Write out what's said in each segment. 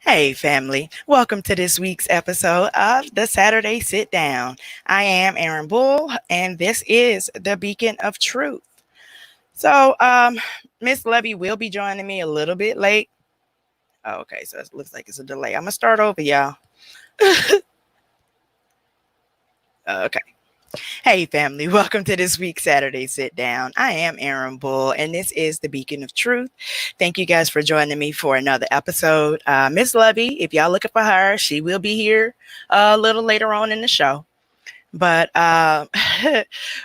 Hey, family. Welcome to this week's episode of the Saturday Sit Down. I am Aaron Bull, and this is the Beacon of Truth. So, Miss Levy will be joining me a little bit late. Oh, okay, so it looks like it's a delay. I'm going to start over, y'all. Okay. Hey, family. Welcome to this week's Saturday Sit Down. I am Aaron Bull, and this is the Beacon of Truth. Thank you guys for joining me for another episode. Miss Levy, if y'all looking for her, she will be here a little later on in the show. But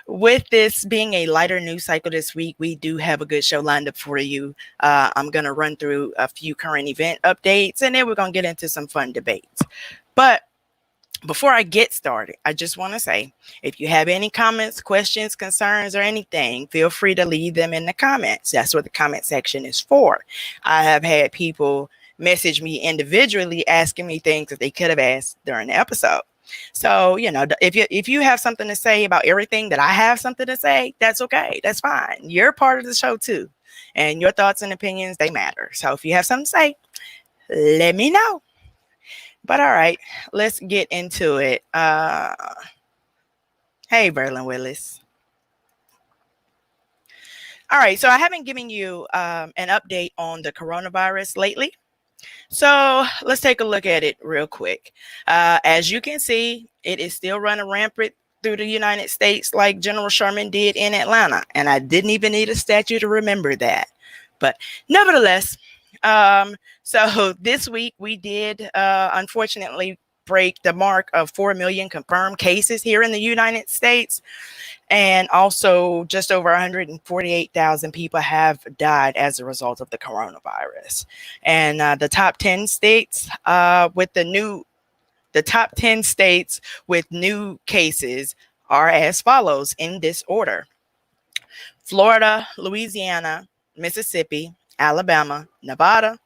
with this being a lighter news cycle this week, we do have a good show lined up for you. I'm going to run through a few current event updates, and then we're going to get into some fun debates. But before I get started, I just want to say, if you have any comments, questions, concerns, or anything, feel free to leave them in the comments. That's what the comment section is for. I have had people message me individually asking me things that they could have asked during the episode. So, if you have something to say about everything that I have something to say, that's okay. That's fine. You're part of the show too. And your thoughts and opinions, they matter. So if you have something to say, let me know. But all right, let's get into it. Hey, Berlin Willis. All right, so I haven't given you an update on the coronavirus lately. So let's take a look at it real quick. As you can see, it is still running rampant through the United States like General Sherman did in Atlanta. And I didn't even need a statue to remember that. But nevertheless, so this week we did, unfortunately, break the mark of 4 million confirmed cases here in the United States. And also just over 148,000 people have died as a result of the coronavirus. And the top 10 states the top 10 states with new cases are as follows in this order: Florida, Louisiana, Mississippi, Alabama, Nevada,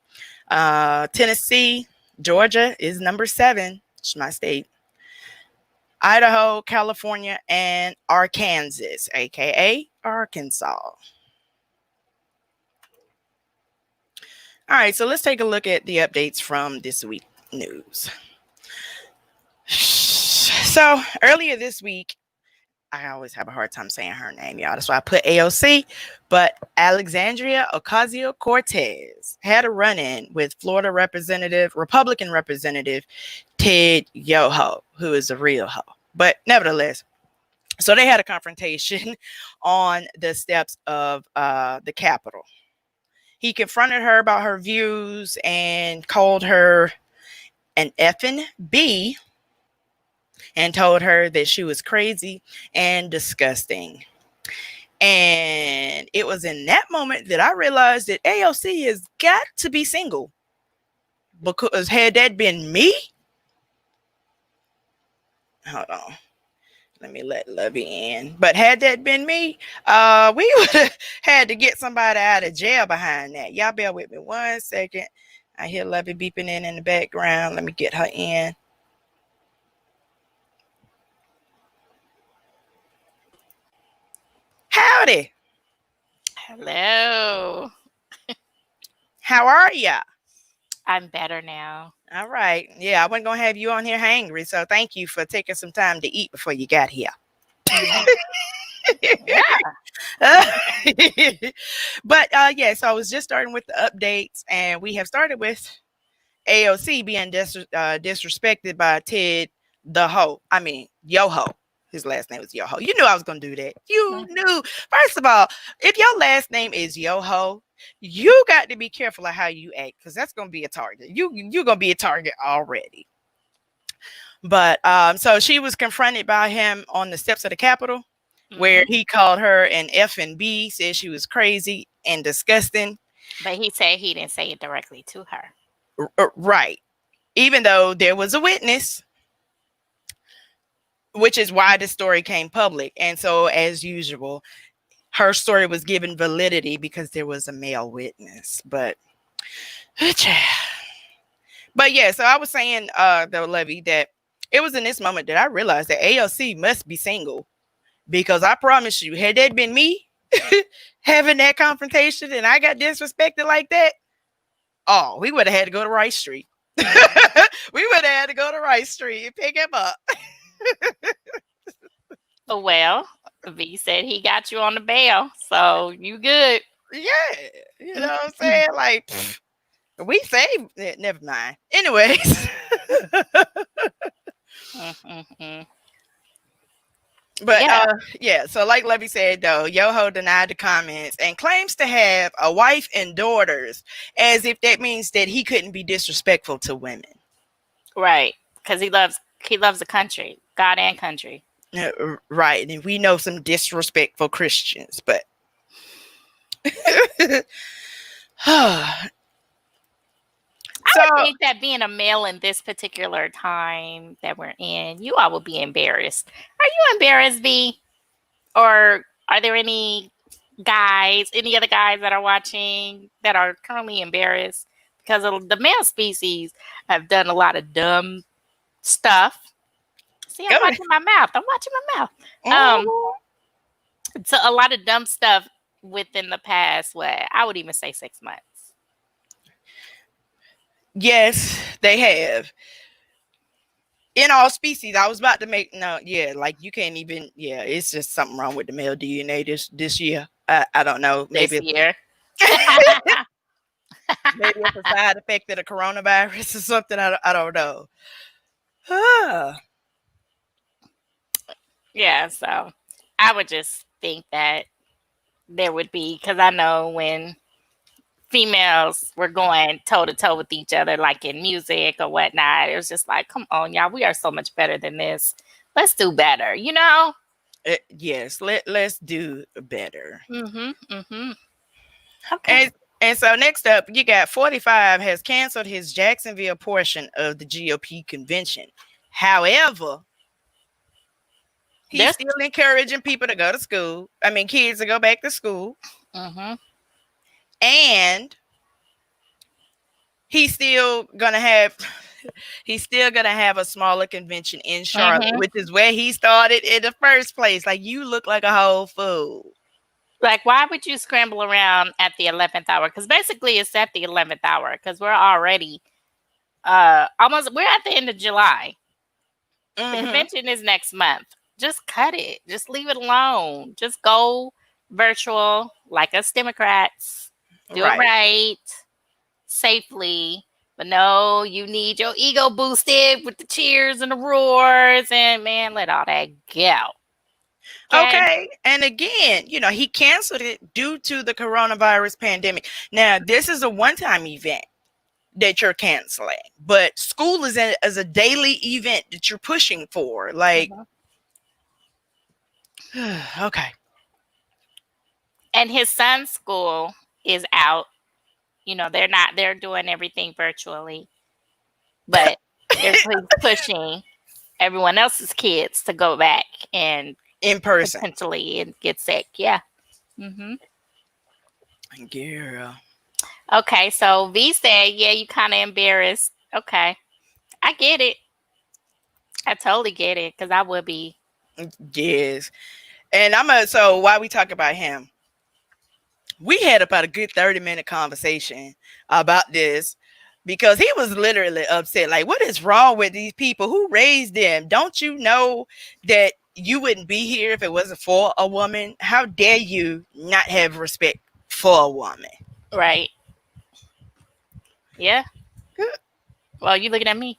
Tennessee, Georgia is number 7. It's my state. Idaho, California, and Arkansas, aka Arkansas. All right, so let's take a look at the updates from this week news. So earlier this week, I always have a hard time saying her name, y'all. That's why I put AOC. But Alexandria Ocasio-Cortez had a run-in with Florida Republican Representative Ted Yoho, who is a real hoe. But nevertheless, so they had a confrontation on the steps of the Capitol. He confronted her about her views and called her an effing B, and told her that she was crazy and disgusting. And it was in that moment that I realized that AOC has got to be single. Because had that been me, hold on, let me let Levy in. But had that been me, we would have had to get somebody out of jail behind that. Y'all bear with me 1 second. I hear Levy beeping in the background. Let me get her in. Howdy. Hello. How are ya? I'm better now. All right. Yeah, I wasn't going to have you on here hangry, so thank you for taking some time to eat before you got here. Yeah. But yeah, so I was just starting with the updates, and we have started with AOC being disrespected by Ted Yoho. His last name was Yoho. You knew I was going to do that. You knew. First of all, if your last name is Yoho, you got to be careful of how you act, because that's going to be a target. You're going to be a target already. But so she was confronted by him on the steps of the Capitol, where he called her an F and B, said she was crazy and disgusting. But he said he didn't say it directly to her. Right. Even though there was a witness, which is why the story came public. And so, as usual, her story was given validity because there was a male witness. But yeah, so I was saying, though, Levy, that it was in this moment that I realized that AOC must be single, because I promise you, had that been me having that confrontation and I got disrespected like that, oh, we would have had to go to Rice Street. We would have had to go to Rice Street and pick him up. Well, V said he got you on the bail, so you good. Yeah, you know what I'm saying? Like, we saved it. Never mind. Anyways. Mm-mm-mm. But Yeah, yeah, so like Levy said though, Yoho denied the comments and claims to have a wife and daughters, as if that means that he couldn't be disrespectful to women. right. Because he loves the country, God and country. Right, and we know some disrespectful Christians, but I so would think that being a male in this particular time that we're in, you all will be embarrassed. Are you embarrassed, V? Or are there any other guys that are watching that are currently embarrassed because of the male species have done a lot of dumb stuff? See, I'm go ahead. watching my mouth. I'm watching my mouth. Oh, So a lot of dumb stuff within the past, what I would even say 6 months. yes, they have. In all species, I was about to make like you can't even it's just something wrong with the male DNA this year. I don't know. This year. Maybe it's a side effect of the coronavirus or something. I don't know. Yeah, so I would just think that there would be, because I know when females were going toe to toe with each other, like in music or whatnot, it was just like, come on, y'all, we are so much better than this. Let's do better, you know? Yes, let's do better. Mm-hmm. Okay. And so next up, you got 45 has canceled his Jacksonville portion of the GOP convention. However, he's There's still encouraging people to go to school. I mean, kids to go back to school. mm-hmm. And he's still gonna have a smaller convention in Charlotte, Mm-hmm. which is where he started in the first place. Like, you look like a whole fool. Like, why would you scramble around at the 11th hour? Because basically it's at the 11th hour, because we're already we're at the end of July. The convention is next month. Just cut it. Just leave it alone. Just go virtual like us Democrats. Do it right, safely. But no, you need your ego boosted with the cheers and the roars, and man, let all that go. Okay. And again, he canceled it due to the coronavirus pandemic. Now, this is a one-time event that you're canceling, but school is a daily event that you're pushing for. Like, okay. And his son's school is out. They're doing everything virtually, but they're pushing everyone else's kids to go back and In person. potentially and get sick. Yeah. Girl. Okay, so V said, yeah, you kind of embarrassed. Okay. I get it. I totally get it, because I would be. Yes. And so while we talk about him, we had about a good 30-minute conversation about this, because he was literally upset. Like, what is wrong with these people? Who raised them? Don't you know that you wouldn't be here if it wasn't for a woman? How dare you not have respect for a woman? Right. Yeah. Well, you looking at me?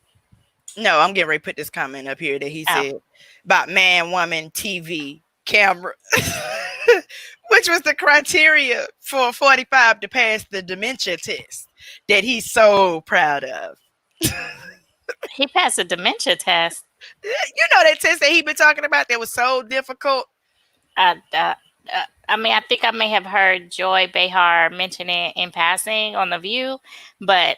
No, I'm getting ready to put this comment up here that he said about man, woman, TV, camera, which was the criteria for 45 to pass the dementia test that he's so proud of. He passed a dementia test. You know that test that he been talking about that was so difficult? I mean, I think I may have heard Joy Behar mention it in passing on The View, but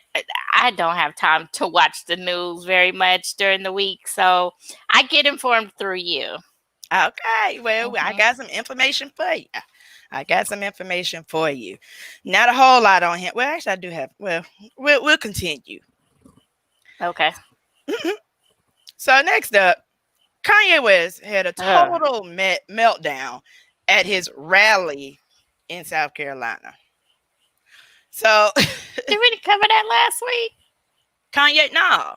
I don't have time to watch the news very much during the week, so I get informed through you. Okay, well, I got some information for you. Not a whole lot on him. Well, actually, I do have. Well, we'll continue. Okay. So next up, Kanye West had a total meltdown at his rally in South Carolina. So did we cover that last week? Kanye, no.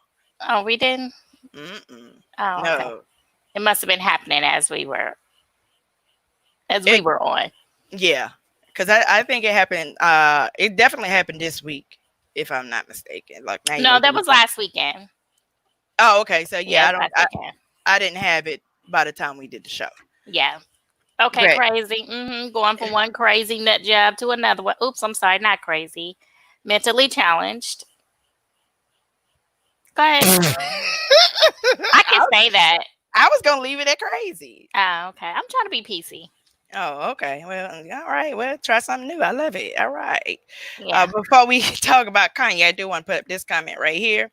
Oh, we didn't. Mm-mm. Oh, okay. No. It must have been happening as we were It, on. yeah. Because I think it happened, it definitely happened this week, if I'm not mistaken. Like, now you No, making that me was think. last weekend. Oh, okay. So, Yeah, yeah, it was last weekend. I didn't have it by the time we did the show. Yeah. Okay, But crazy. Going from one crazy nut job to another one. Oops, I'm sorry, not crazy. Mentally challenged. Go ahead. I can I, say that. I was going to leave it at crazy. Oh, okay. I'm trying to be PC. Oh, okay. Well, all right. Well, try something new. I love it. All right. Yeah. Before we talk about Kanye, I do want to put up this comment right here.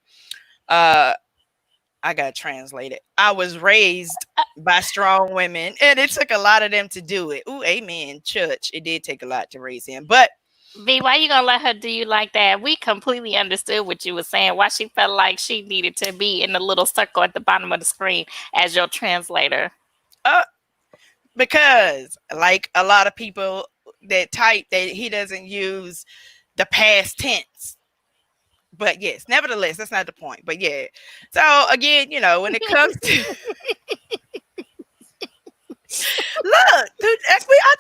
Uh, I got translated. I was raised by strong women, and it took a lot of them to do it. Ooh, amen. Church. It did take a lot to raise him, but V, why you gonna let her do you like that? We completely understood what you were saying. Why she felt like she needed to be in the little circle at the bottom of the screen as your translator. uh, because like a lot of people that type that he doesn't use the past tense. But yes, nevertheless, that's not the point. But yeah. So again, when it comes to look, dude,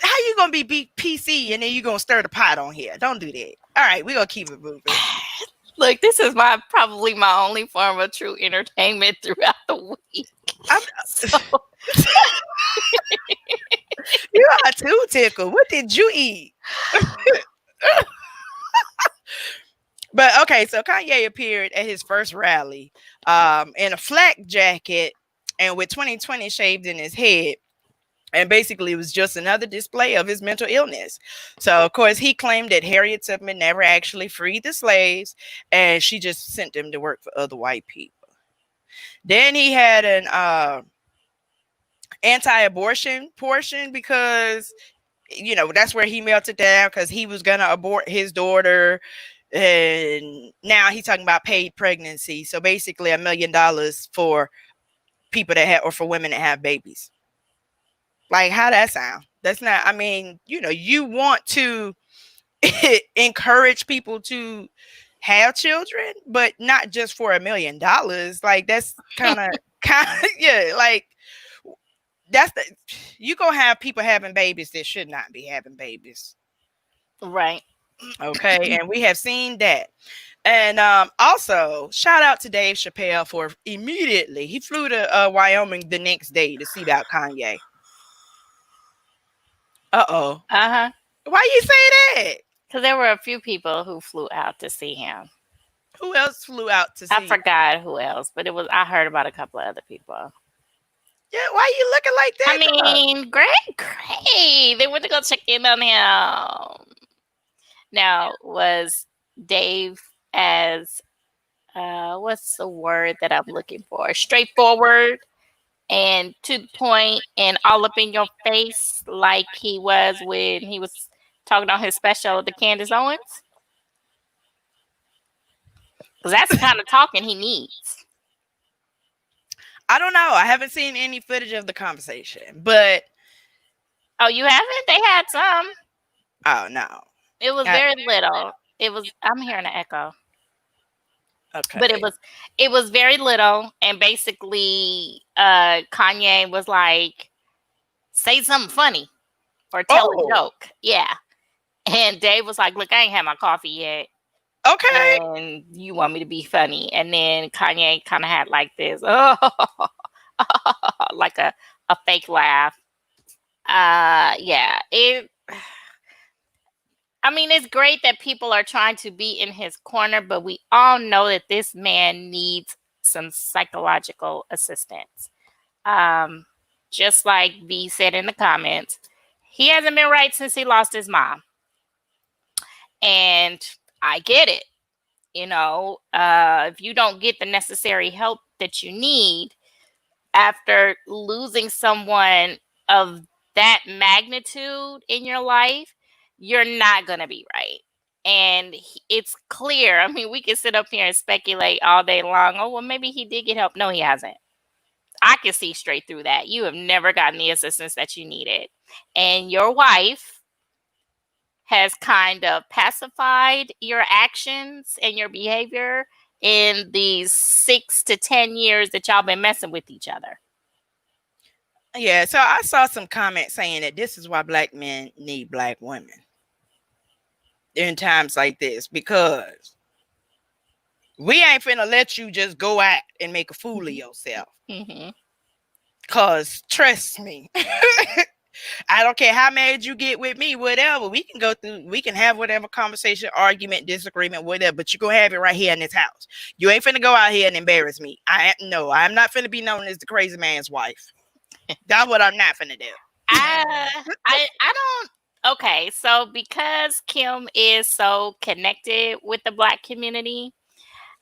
how you gonna be PC and then you gonna stir the pot on here? Don't do that. All right, we're gonna keep it moving. Look, this is probably my only form of true entertainment throughout the week. So, You are too tickled. What did you eat? But okay, so Kanye appeared at his first rally in a flak jacket and with 2020 shaved in his head. And basically, it was just another display of his mental illness. So, of course, he claimed that Harriet Tubman never actually freed the slaves and she just sent them to work for other white people. Then he had an anti-abortion portion because, that's where he melted down because he was going to abort his daughter. And now he's talking about paid pregnancy. So basically $1 million for people that have, or for women that have babies. Like, how that sound? That's not, I mean, you want to encourage people to have children, but not just for $1 million. Like, that's kind of, yeah, like, you gonna have people having babies that should not be having babies. right. Okay. And we have seen that. And also, shout out to Dave Chappelle for immediately, he flew to Wyoming the next day to see about Kanye. Uh-oh. Uh-huh. Why you say that? Because there were a few people who flew out to see him. Who else flew out to see? I forgot who else, but I heard about a couple of other people. Yeah, why you looking like that? I mean, great. They went to go check in on him. Now, was Dave as what's the word that I'm looking for? Straightforward and to the point and all up in your face like he was when he was talking on his special to Candace Owens? Because that's the kind of talking he needs. I don't know. I haven't seen any footage of the conversation, but oh, you haven't? They had some. Oh no, it was very little. I'm hearing an echo. Okay, but it was very little, and basically, Kanye was like, "Say something funny or tell a joke." Yeah, and Dave was like, "Look, I ain't had my coffee yet." Okay. And you want me to be funny? And then Kanye kind of had like this, like a fake laugh. Yeah. I mean, it's great that people are trying to be in his corner, but we all know that this man needs some psychological assistance. Just like V said in the comments, he hasn't been right since he lost his mom. And I get it. If you don't get the necessary help that you need after losing someone of that magnitude in your life, you're not going to be right. And it's clear. I mean, we can sit up here and speculate all day long. Oh, well, maybe he did get help. No, he hasn't. I can see straight through that. You have never gotten the assistance that you needed. And your wife has kind of pacified your actions and your behavior in these 6 to 10 years that y'all been messing with each other. Yeah, so I saw some comments saying that this is why black men need black women in times like this, because we ain't finna let you just go out and make a fool of yourself. Cause trust me, I don't care how mad you get with me, whatever. We can go through, we can have whatever conversation, argument, disagreement, whatever, but you're gonna have it right here in this house. You ain't finna go out here and embarrass me. I'm not finna be known as the crazy man's wife. That's what I'm not finna do. I don't. Okay, so because Kim is so connected with the black community,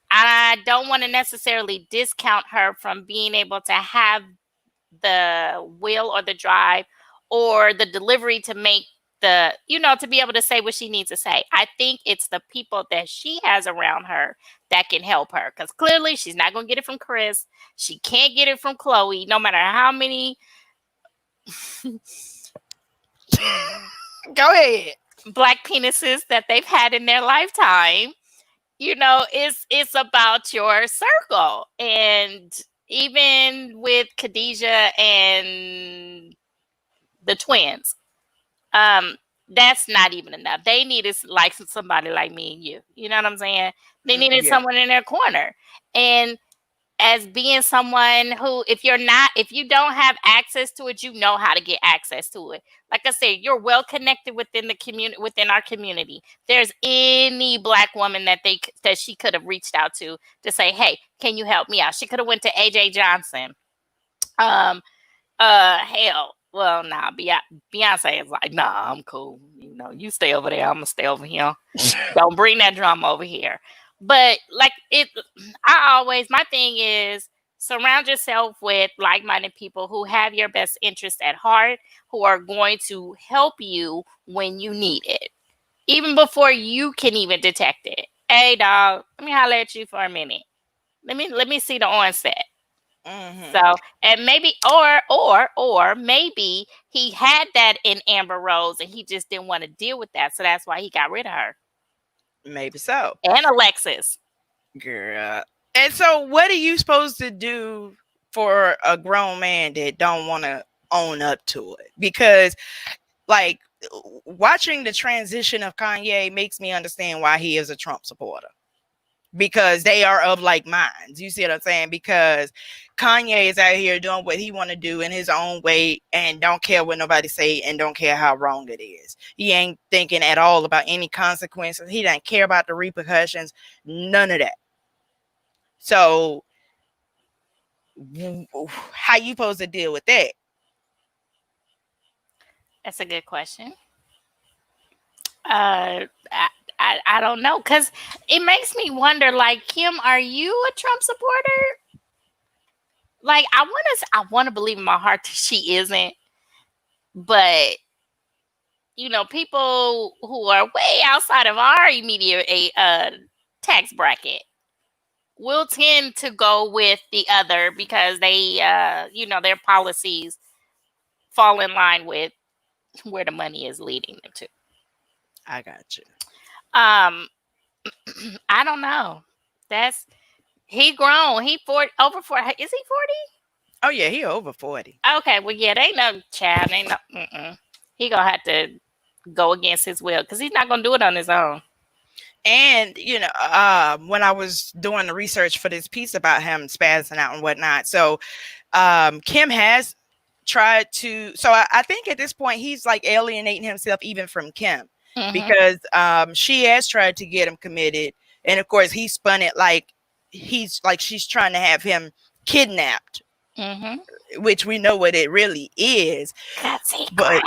I don't want to necessarily discount her from being able to have the will or the drive or the delivery to make to be able to say what she needs to say. I think it's the people that she has around her that can help her, because clearly she's not going to get it from Chris. She can't get it from Chloe, no matter how many Go ahead. black penises that they've had in their lifetime. It's about your circle. And even with Khadijah and the twins, that's not even enough. They needed like somebody like me and you. You know what I'm saying? They needed someone in their corner. And as being someone who, if you don't have access to it, you know how to get access to it. Like I said, you're well connected within the community, within our community. If there's any black woman that she could have reached out to say, hey, can you help me out? She could have went to AJ Johnson. Hell, well, nah, Beyonce is like, nah, I'm cool. You stay over there. I'm gonna stay over here. Don't bring that drama over here. But my thing is, surround yourself with like-minded people who have your best interest at heart, who are going to help you when you need it, even before you can even detect it. Hey, dog, let me holler at you for a minute. Let me see the onset. So, and maybe, or maybe he had that in Amber Rose and he just didn't want to deal with that, so that's why he got rid of her. Maybe so. And Alexis. Girl. And so what are you supposed to do for a grown man that don't want to own up to it? Because like watching the transition of Kanye makes me understand why he is a Trump supporter. Because they are of like minds. You see what I'm saying? Because Kanye is out here doing what he want to do in his own way and don't care what nobody say and don't care how wrong it is. He ain't thinking at all about any consequences. He doesn't care about the repercussions. None of that. So how you supposed to deal with that? That's a good question. I don't know, because it makes me wonder, like, Kim, are you a Trump supporter? Like, I want to believe in my heart that she isn't, but people who are way outside of our immediate tax bracket will tend to go with the other because they their policies fall in line with where the money is leading them to. I got you. I don't know. He grown. He over 40. Is he 40? Oh yeah, he over 40. Okay, well yeah, they ain't no child. Ain't no. He gonna have to go against his will because he's not gonna do it on his own. And when I was doing the research for this piece about him spazzing out and whatnot, so Kim has tried to. So I think at this point he's like alienating himself even from Kim. Because she has tried to get him committed, and of course he spun it like she's trying to have him kidnapped, which we know what it really is. Cause he crazy.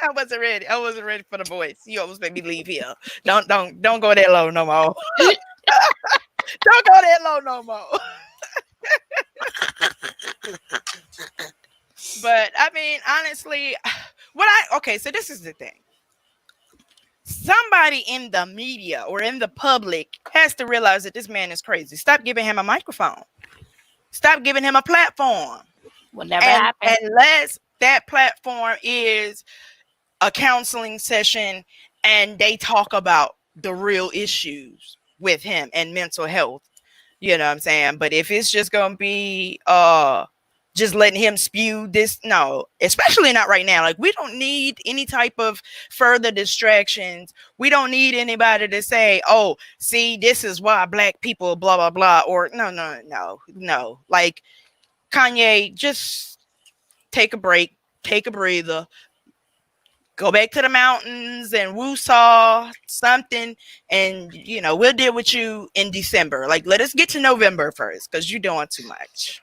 I wasn't ready for the voice. You almost made me leave here. Don't go that low no more. Don't go that low no more. But I mean, honestly, so this is the thing. Somebody in the media or in the public has to realize that this man is crazy. Stop giving him a microphone. Stop giving him a platform. Will never happen. Unless that platform is a counseling session and they talk about the real issues with him and mental health. You know what I'm saying? But if it's just gonna be just letting him spew this, no, especially not right now. Like, we don't need any type of further distractions. We don't need anybody to say, oh, see, this is why black people blah blah blah, or no. Like, Kanye, just take a break, take a breather, go back to the mountains and woo-saw something, and we'll deal with you in December. Like, let us get to November first, because you're doing too much.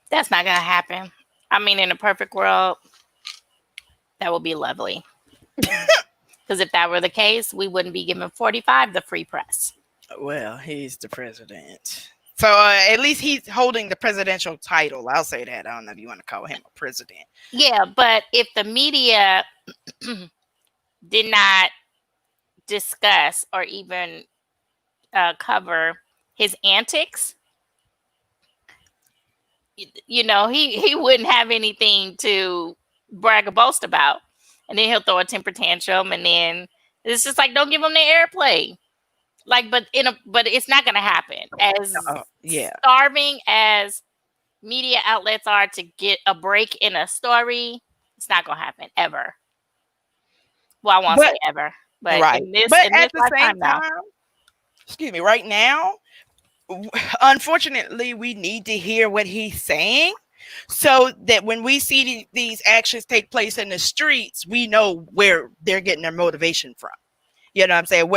That's not gonna happen. I mean, in a perfect world, that would be lovely. Because if that were the case, we wouldn't be giving 45 the free press. Well, he's the president. So at least he's holding the presidential title. I'll say that. I don't know if you want to call him a president. Yeah, but if the media did not discuss or even cover his antics, he wouldn't have anything to brag or boast about. And then he'll throw a temper tantrum, and then it's just like, don't give him the airplay. Like, but it's not going to happen. As starving as media outlets are to get a break in a story, it's not going to happen ever. Well, I won't say ever, but right. in this at the same now, time, excuse me, right now, unfortunately, we need to hear what he's saying, so that when we see these actions take place in the streets, we know where they're getting their motivation from. You know what I'm saying?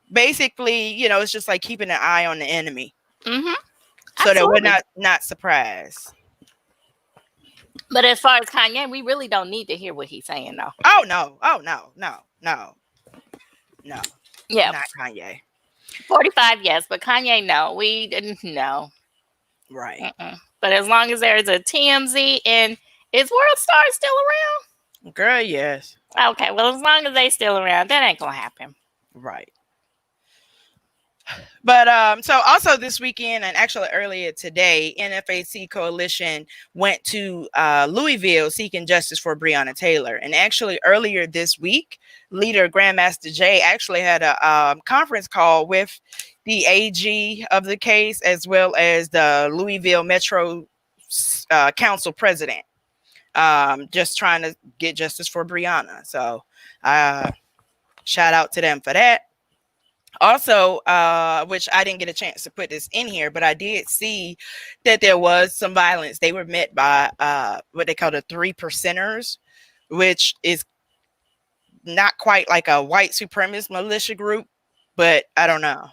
Basically, it's just like keeping an eye on the enemy, mm-hmm. so that we're not surprised. But as far as Kanye, we really don't need to hear what he's saying, though. Oh no! Yeah, not Kanye. 45, yes, but Kanye, no. We didn't know. Right. But as long as there's a TMZ and is World Star still around? Girl, yes. Okay, well, as long as they still around, that ain't gonna happen. Right. But so also this weekend, and actually earlier today, NFAC coalition went to Louisville seeking justice for Breonna Taylor. And actually earlier this week, leader Grandmaster Jay actually had a conference call with the AG of the case, as well as the Louisville Metro Council president, just trying to get justice for Breonna. So shout out to them for that. Also, which I didn't get a chance to put this in here, but I did see that there was some violence. They were met by what they call the 3%ers, which is not quite like a white supremacist militia group, but I don't know.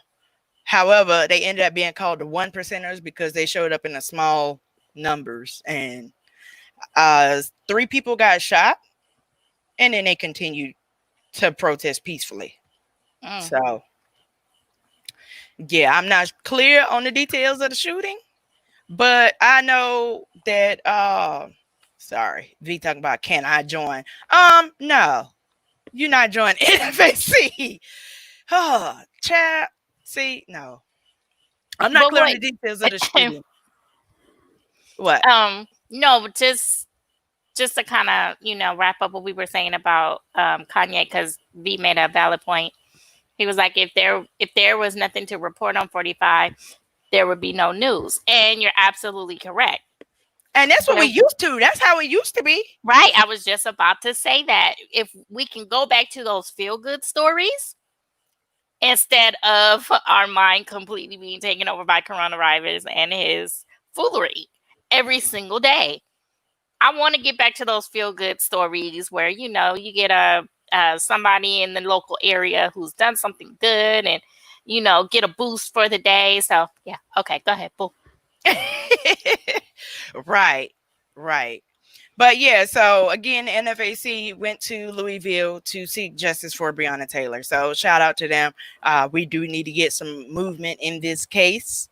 However, they ended up being called the 1%ers because they showed up in a small numbers, and 3 people got shot, and then they continued to protest peacefully. So yeah, I'm not clear on the details of the shooting, but I know that sorry, V talking about, can I join? No, you're not joining NFAC. Oh, chat. See, no. I'm not clear on the details of the shooting. What? No, but just to kind of, wrap up what we were saying about Kanye, because V made a valid point. He was like, if there was nothing to report on 45, there would be no news. And you're absolutely correct. And that's what we used to. That's how it used to be. Right. I was just about to say that. If we can go back to those feel-good stories instead of our mind completely being taken over by coronavirus and his foolery every single day. I want to get back to those feel-good stories where, you get somebody in the local area who's done something good and, get a boost for the day. So, yeah. Okay, go ahead. Boo. Right. But yeah, so again, the NFAC went to Louisville to seek justice for Breonna Taylor. So shout out to them. We do need to get some movement in this case.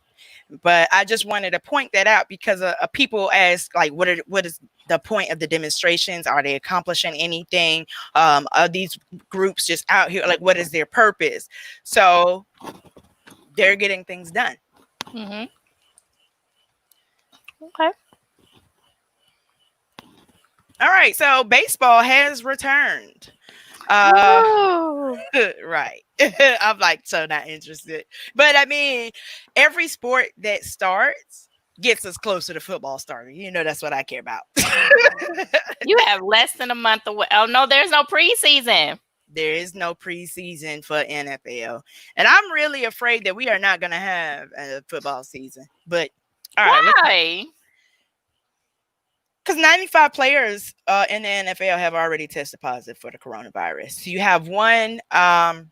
But I just wanted to point that out because people ask, like, what is the point of the demonstrations? Are they accomplishing anything? Are these groups just out here? Like, what is their purpose? So they're getting things done. Mm-hmm. Okay. All right. So baseball has returned. Uh, Ooh. right. I'm like so not interested. But I mean, every sport that starts gets us closer to football starting. You know, that's what I care about. You have less than a month away. Oh no, there's no preseason. There is no preseason for NFL. And I'm really afraid that we are not going to have a football season. But all right, let's Why? because 95 players in the NFL have already tested positive for the coronavirus. You have one, I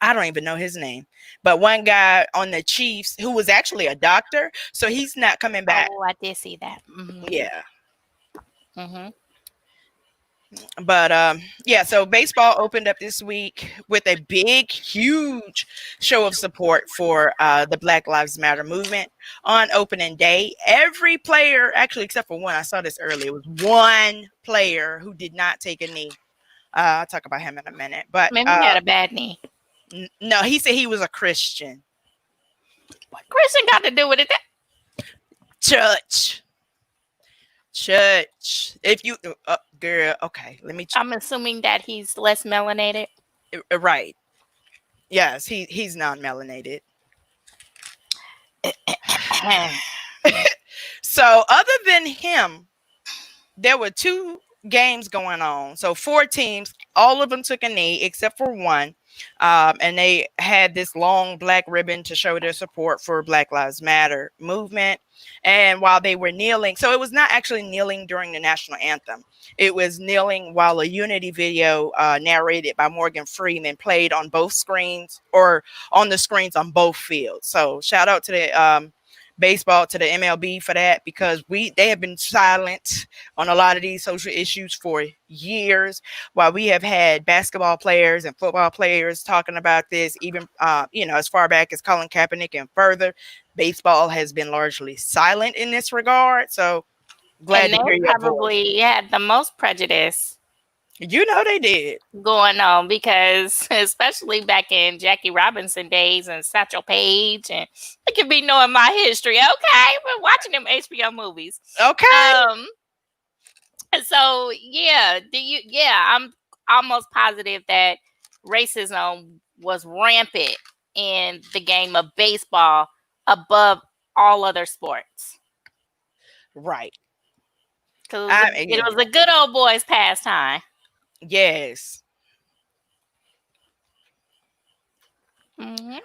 don't even know his name, but one guy on the Chiefs who was actually a doctor. So he's not coming back. Oh, I did see that. Yeah. Mm-hmm. But yeah, so baseball opened up this week with a big, huge show of support for the Black Lives Matter movement on opening day. Every player, actually, except for one, I saw this earlier, it was one player who did not take a knee. I'll talk about him in a minute. But Maybe he had a bad knee. no, he said he was a Christian. What Christian got to do with it? Church. If you, girl, okay, let me. I'm assuming that he's less melanated. Right. Yes, he's non-melanated. So other than him, there were two games going on. So 4 teams, all of them took a knee except for one. And they had this long black ribbon to show their support for Black Lives Matter movement. And while they were kneeling, so it was not actually kneeling during the national anthem. It was kneeling while a unity video narrated by Morgan Freeman played on both screens or on the screens on both fields. So shout out to the baseball, to the MLB for that, because they have been silent on a lot of these social issues for years, while we have had basketball players and football players talking about this, even as far back as Colin Kaepernick and further. Baseball has been largely silent in this regard. So glad to hear your voice. Probably had the most prejudice. You know they did. Going on, because especially back in Jackie Robinson days and Satchel Paige, and it could be knowing my history. Okay, we're watching them HBO movies. Okay. And so I'm almost positive that racism was rampant in the game of baseball above all other sports. Right. Because it was a good old boys pastime. Yes. Mm-hmm.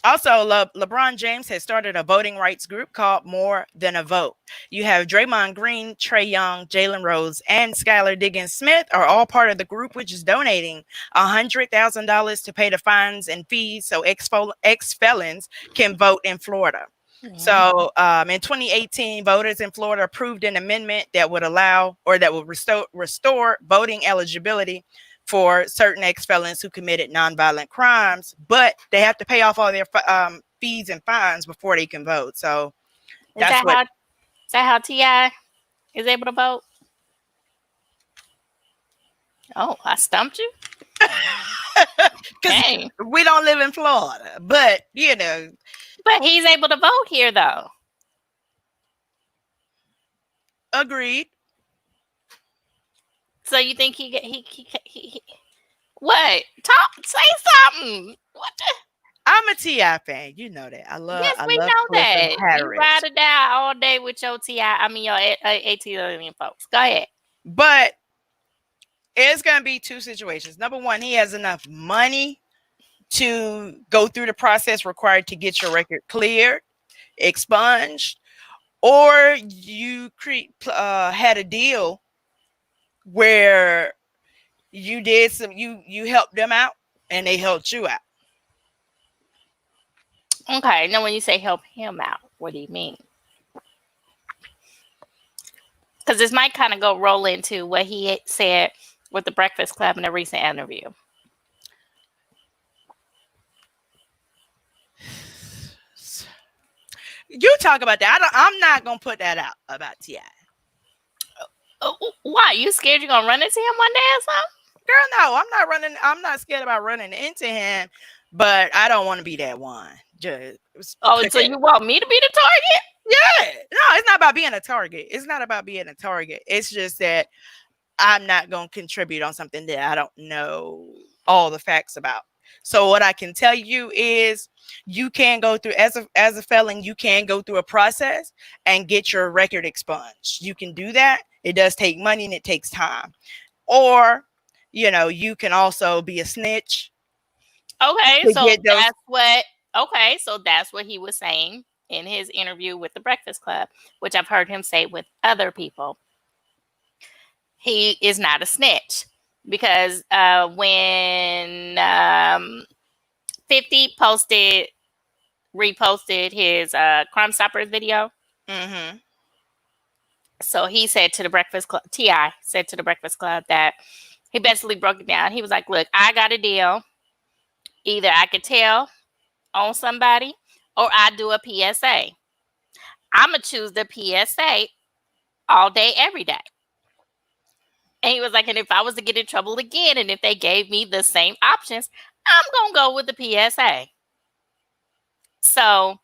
Also, LeBron James has started a voting rights group called More Than a Vote. You have Draymond Green, Trae Young, Jalen Rose, and Skylar Diggins-Smith are all part of the group, which is donating $100,000 to pay the fines and fees so ex-felons can vote in Florida. Mm-hmm. So in 2018, voters in Florida approved an amendment that would allow, or that would restore voting eligibility for certain ex-felons who committed nonviolent crimes, but they have to pay off all their fees and fines before they can vote. So is that how T.I. is able to vote? Oh, I stumped you? Because we don't live in Florida, but But he's able to vote here, though. Agreed. So you think he what? Say something. What the? I'm a T.I. fan. You know that. I love. Yes, we know that. You ride or die all day with your T.I. I mean your ATL folks. Go ahead. But it's gonna be two situations. Number one, he has enough money to go through the process required to get your record cleared, expunged, or you had a deal where you did you helped them out and they helped you out. Okay, now when you say help him out, what do you mean? Because this might kind of roll into what he said with the Breakfast Club in a recent interview. You talk about that. I'm not gonna put that out about T.I. Why? You scared you're gonna run into him one day or something? Girl, no, I'm not running. I'm not scared about running into him, but I don't want to be that one. So you want me to be the target? Yeah. No, it's not about being a target. It's not about being a target. It's just that I'm not going to contribute on something that I don't know all the facts about. So what I can tell you is you can go through as a felon, you can go through a process and get your record expunged. You can do that. It does take money and it takes time. Or, you can also be a snitch Okay, to get those. so that's what he was saying in his interview with the Breakfast Club, which I've heard him say with other people. He is not a snitch because when 50 reposted his Crime Stoppers video. Mm-hmm. So he said to the Breakfast Club, T.I. said to the Breakfast Club that he basically broke it down. He was like, look, I got a deal. Either I could tell on somebody or I do a PSA. I'm going to choose the PSA all day, every day. And he was like, and if I was to get in trouble again, and if they gave me the same options, I'm going to go with the PSA. So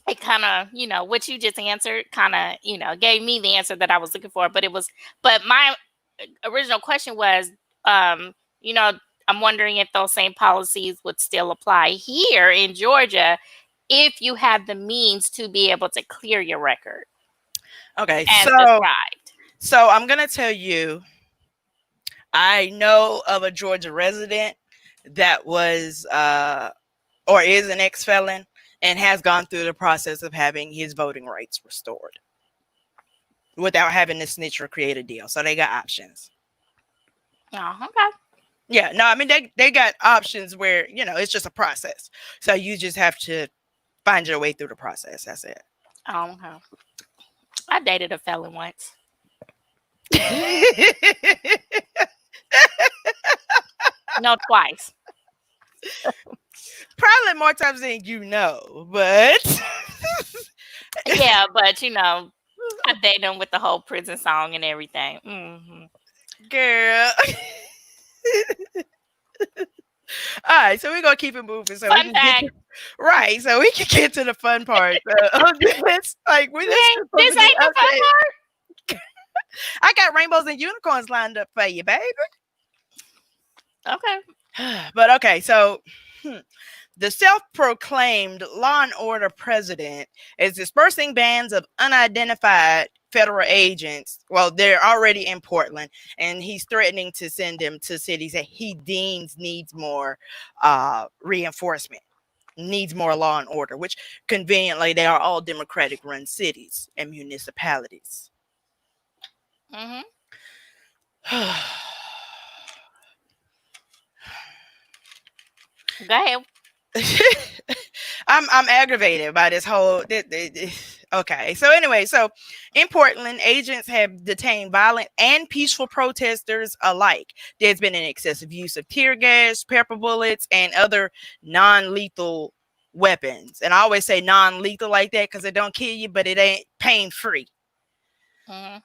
it kind of, what you just answered kind of, gave me the answer that I was looking for. But my original question was, you know, I'm wondering if those same policies would still apply here in Georgia if you have the means to be able to clear your record. Okay, as described. So I'm gonna tell you, I know of a Georgia resident that was or is an ex-felon and has gone through the process of having his voting rights restored without having to snitch or create a deal. So they got options. Oh, okay. Yeah, no, I mean they got options where, it's just a process. So you just have to find your way through the process. That's it. Oh, okay. I dated a felon once. No, twice. Probably more times than but Yeah, but I dated him with the whole prison song and everything. Mm-hmm. Girl. All right, so we're gonna keep it moving so we Fun can fact. right, so we can get to the fun part of this. Like This ain't the fun part. I got rainbows and unicorns lined up for you, baby. Okay. But okay, so the self-proclaimed law and order president is dispersing bands of unidentified federal agents. Well, they're already in Portland, and he's threatening to send them to cities that he deems needs more reinforcement, needs more law and order, which conveniently they are all Democratic run cities and municipalities. Mm-hmm. Go ahead. I'm aggravated by this whole. Okay, so anyway, so in Portland, agents have detained violent and peaceful protesters alike. There's been an excessive use of tear gas, pepper bullets, and other non-lethal weapons. And I always say non-lethal like that because it don't kill you, but it ain't pain-free. Mm-hmm.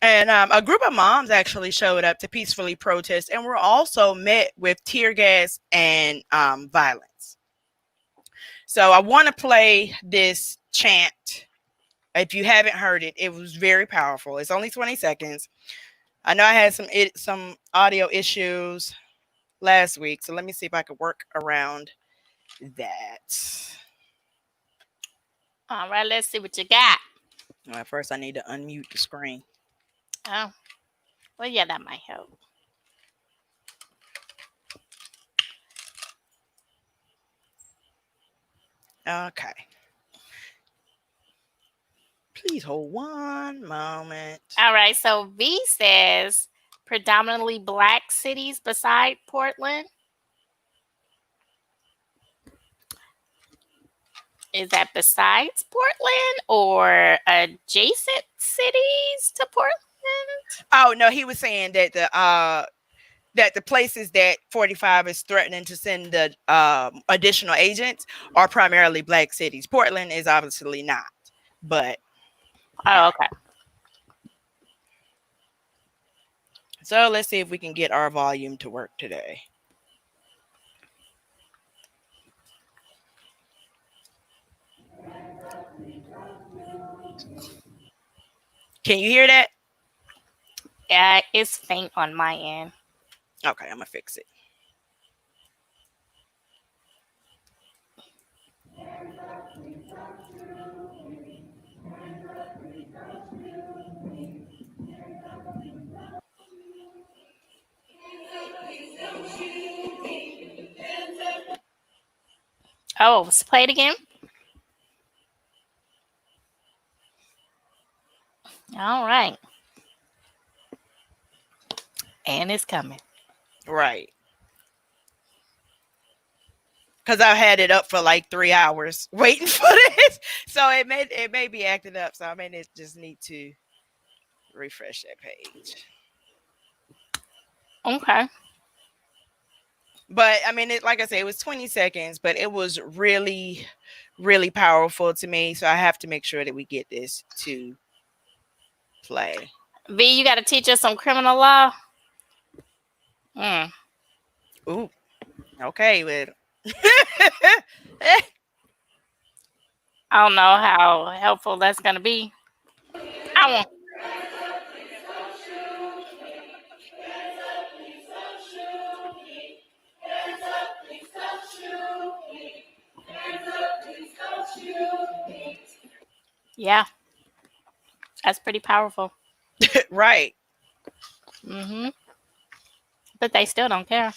And a group of moms actually showed up to peacefully protest and were also met with tear gas and violence. So I want to play this chant. If you haven't heard it, it was very powerful. It's only 20 seconds. I know I had some audio issues last week, so let me see if I can work around that. All right, let's see what you got. Well, first, I need to unmute the screen. Oh, well, yeah, that might help. Okay. Please hold one moment. All right, so V says predominantly black cities beside Portland. Is that besides Portland or adjacent cities to Portland? Oh no, he was saying that the places that 45 is threatening to send the additional agents are primarily black cities. Portland is obviously not, but okay. So let's see if we can get our volume to work today. Can you hear that? It's faint on my end. Okay, I'm gonna fix it. Oh, let's play it again. All right. And it's coming. Right. Because I've had it up for like 3 hours waiting for this, so it may be acting up. So I may just need to refresh that page. Okay. But I mean, like I said, it was 20 seconds, but it was really, really powerful to me. So I have to make sure that we get this to play. V, you got to teach us some criminal law. Ooh, okay, well. I don't know how helpful that's going to be. I won't. Yeah, that's pretty powerful. Right. But they still don't care.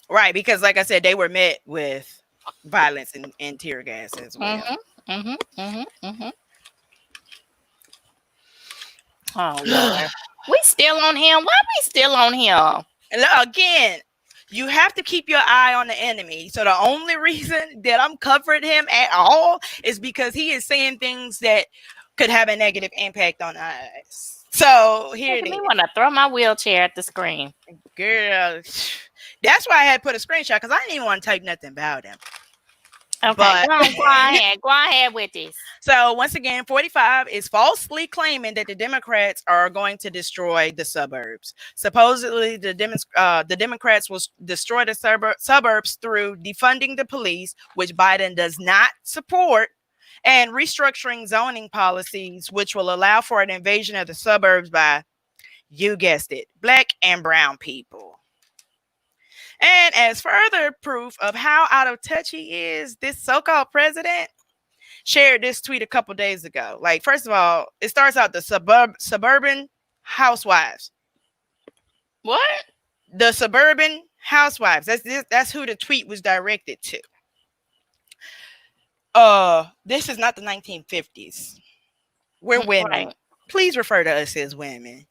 Right, because like I said, they were met with violence and tear gas as well. Oh Lord, we still on him. Why we still on him? And again, you have to keep your eye on the enemy. So the only reason that I'm covering him at all is because he is saying things that could have a negative impact on us. So here it is. I want to throw my wheelchair at the screen. Girl, that's why I had put a screenshot, because I didn't even want to type nothing about him. Okay, but, go ahead with this. So once again, 45 is falsely claiming that the Democrats are going to destroy the suburbs. Supposedly, the Democrats will destroy the suburbs through defunding the police, which Biden does not support, and restructuring zoning policies, which will allow for an invasion of the suburbs by, you guessed it, Black and brown people. And as further proof of how out of touch he is, this so-called president shared this tweet a couple days ago. Like, first of all, it starts out the suburban housewives. What? The suburban housewives. That's who the tweet was directed to. This is not the 1950s. We're women. Right. Please refer to us as women.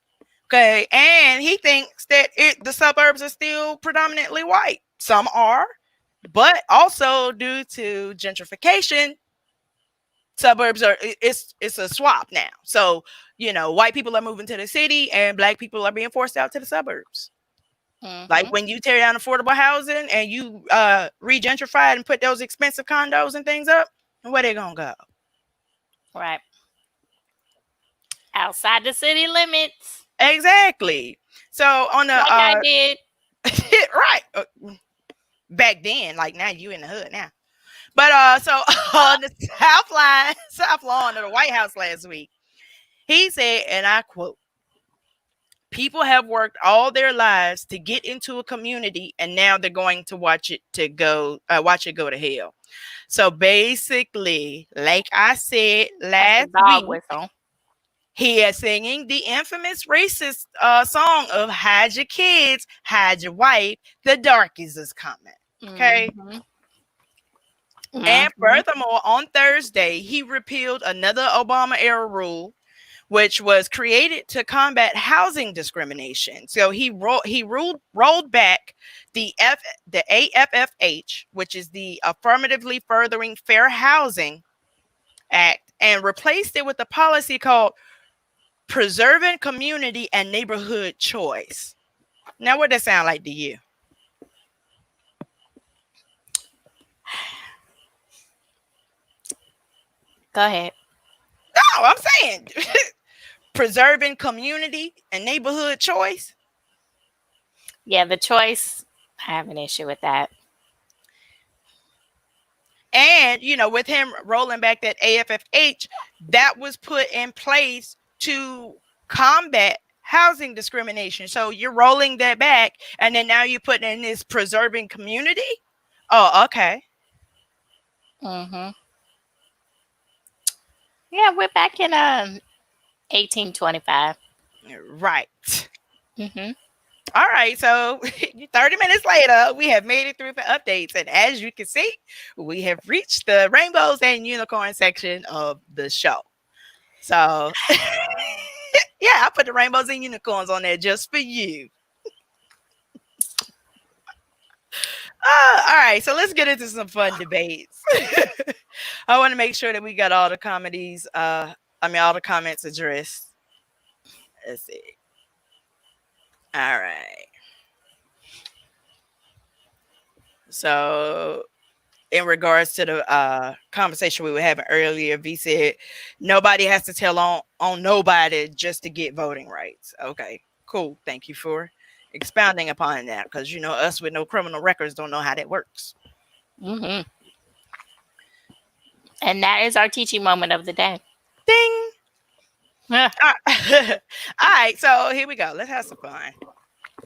Okay, and he thinks that the suburbs are still predominantly white. Some are, but also due to gentrification, suburbs are it's a swap now. So, white people are moving to the city and Black people are being forced out to the suburbs. Like when you tear down affordable housing and you re-gentrify it and put those expensive condos and things up, where they gonna go? Right. Outside the city limits. Exactly. So on the like I did. right. Back then, like now you in the hood now. But so on the south lawn of the White House last week, he said, and I quote, "People have worked all their lives to get into a community, and now they're going to watch it go to hell." So basically, like I said last week, he is singing the infamous racist song of "Hide your kids, hide your wife, the darkies is coming." Okay. And furthermore, on Thursday, he repealed another Obama-era rule, which was created to combat housing discrimination. So he rolled back the AFFH, which is the Affirmatively Furthering Fair Housing Act, and replaced it with a policy called Preserving Community and Neighborhood Choice. Now, what does that sound like to you? Go ahead. No, I'm saying preserving community and neighborhood choice. Yeah, the choice, I have an issue with that. And, with him rolling back that AFFH, that was put in place to combat housing discrimination. So you're rolling that back, and then now you're putting in this preserving community. Oh, okay. Mm-hmm. Yeah, we're back in 1825. Right. Mm-hmm. All right, so 30 minutes later, we have made it through the updates. And as you can see, we have reached the rainbows and unicorn section of the show. So, yeah, I put the rainbows and unicorns on there just for you. All right, so let's get into some fun debates. I want to make sure that we got all the all the comments addressed. Let's see. All right. So, in regards to the conversation we were having earlier, V said nobody has to tell on nobody just to get voting rights. Okay, cool. Thank you for expounding upon that, because us with no criminal records don't know how that works. Mm-hmm. And that is our teaching moment of the day. Ding. All right, so here we go. Let's have some fun,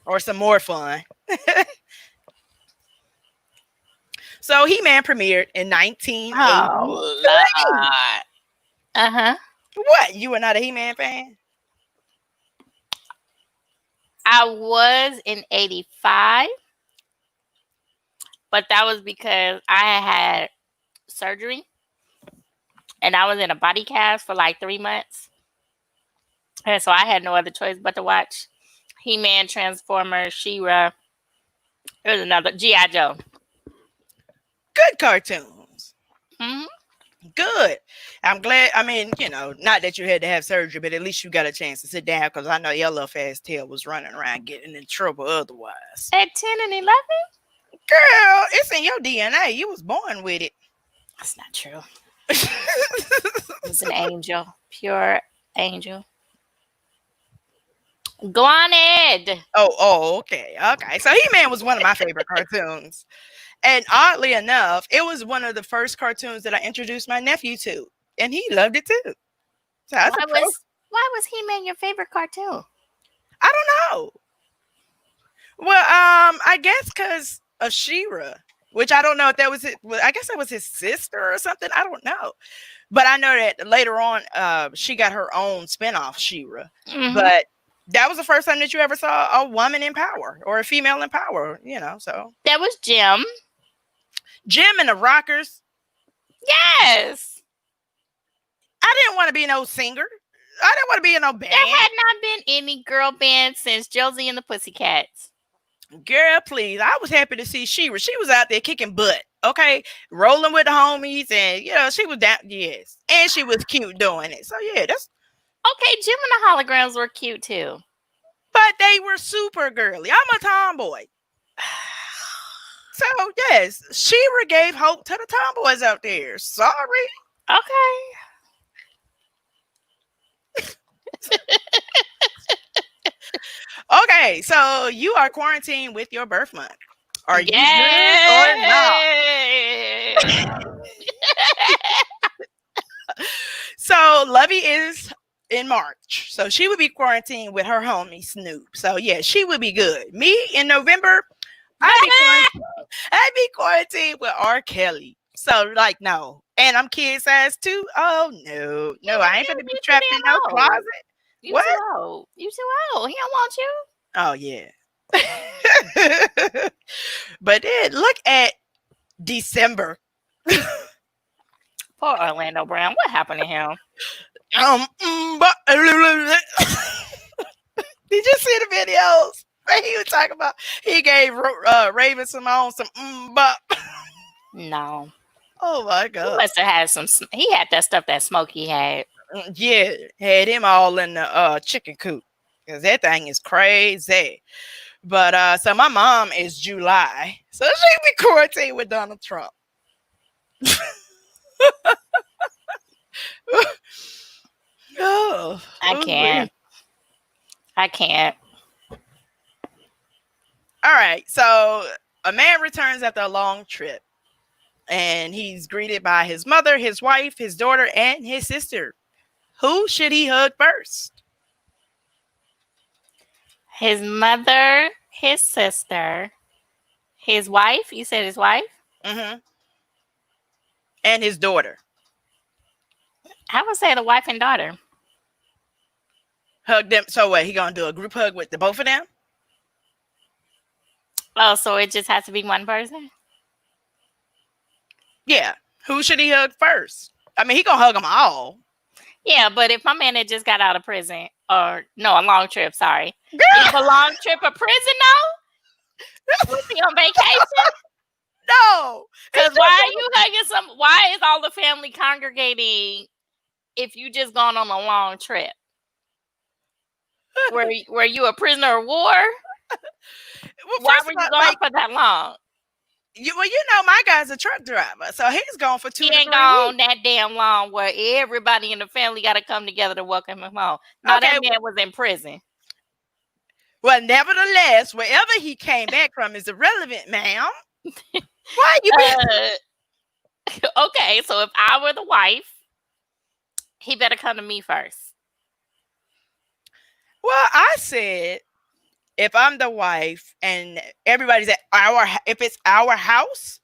or some more fun. So He-Man premiered in 1983. Oh, uh-huh. What? You were not a He-Man fan? I was in 85, but that was because I had surgery and I was in a body cast for like 3 months. And so I had no other choice but to watch He-Man, Transformers, She-Ra. There was another G.I. Joe. Good cartoons. Mm-hmm. Good. I'm glad. I mean, not that you had to have surgery, but at least you got a chance to sit down, because I know your little fast tail was running around getting in trouble otherwise. At 10 and 11? Girl, it's in your DNA. You was born with it. That's not true. It's an angel. Pure angel. Go on, Ed. Oh, okay. So He-Man was one of my favorite cartoons. And oddly enough, it was one of the first cartoons that I introduced my nephew to, and he loved it too. So why was He-Man your favorite cartoon? I don't know. Well, I guess because of She-Ra, which I don't know if that was it. Well, I guess that was his sister or something. I don't know. But I know that later on, she got her own spinoff, She-Ra. Mm-hmm. But that was the first time that you ever saw a woman in power, or a female in power, so. That was Jim. Jim and the Rockers. Yes. I didn't want to be no singer. I didn't want to be in no band. There had not been any girl band since Josie and the Pussycats. Girl, please. I was happy to see She-Ra. She was out there kicking butt, okay? Rolling with the homies, and, she was down, yes. And she was cute doing it. So, yeah, that's... Okay, Jim and the Holograms were cute, too. But they were super girly. I'm a tomboy. So, yes, She-Ra gave hope to the tomboys out there. Sorry. Okay. Okay, so you are quarantined with your birth month. Are you good or not? So Lovey is in March. So she would be quarantined with her homie Snoop. So yeah, she would be good. Me in November, I'd be quarantined with R. Kelly. So no. And I'm kid size too. Oh no, I ain't gonna be trapped in no closet. You too old. You too old. He don't want you. Oh yeah. But then look at December. Poor Orlando Brown. What happened to him? Did you see the videos? He was talking about he gave Raven Simone some No. Oh my God. He must have had he had that stuff that Smokey had. Yeah, had him all in the chicken coop, because that thing is crazy. But so my mom is July, so she be quarantined with Donald Trump. Oh, I can't. All right, so a man returns after a long trip, and he's greeted by his mother, his wife, his daughter, and his sister. Who should he hug first? His mother, his sister, his wife. You said his wife? Mm-hmm. And his daughter. I would say the wife and daughter. Hug them. So what? He gonna do a group hug with the both of them? Oh, so it just has to be one person? Yeah. Who should he hug first? I mean, he gonna hug them all. Yeah, but if my man had just got out of prison, or no, a long trip, sorry. Girl, Is a long trip a prison though? Was he on vacation? no. Because why are you hugging why is all the family congregating if you just gone on a long trip? Were you a prisoner of war? Well, Why first were of you all, gone for that long? you know, my guy's a truck driver, so he's gone for 2 He to 3 ain't gone weeks. that damn long where everybody in the family got to come together to welcome him home. No, Okay. that man was in prison. Well, nevertheless, wherever he came back from is irrelevant, ma'am. Why you being? Okay, so if I were the wife, he better come to me first. Well, I said if I'm the wife and everybody's at if it's our house,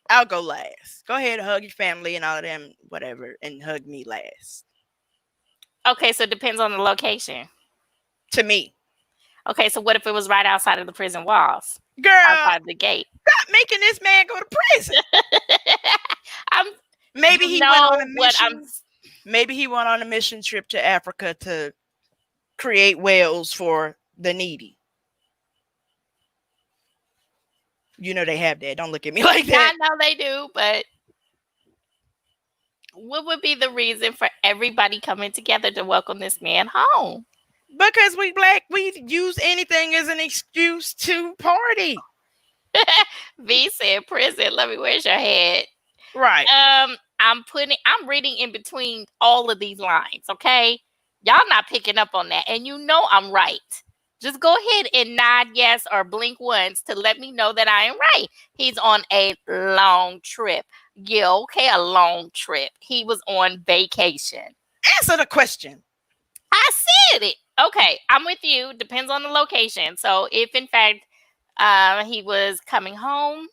I'll go last. Go ahead, hug your family and all of them, whatever, and hug me last. Okay, so it depends on the location. To me, Okay, so what if it was right outside of the prison walls? girl, Outside the gate. stop making this man go to prison. Maybe You he went know on a what mission. Maybe he went on a mission trip to Africa to create wells for the needy. You know they have that. Don't look at me like that. I know they do, but what would be the reason for everybody coming together to welcome this man home? Because we black, we use anything as an excuse to party. V said prison. Let me where's your head? Right. I'm reading in between all of these lines, okay? Y'all not picking up on that. And you know I'm right. Just go ahead and nod yes or blink once to let me know that I am right. He's on a long trip. Yeah, okay, a long trip. He was on vacation. Answer the question. I said it. Okay, I'm with you. Depends on the location. So if in fact he was coming home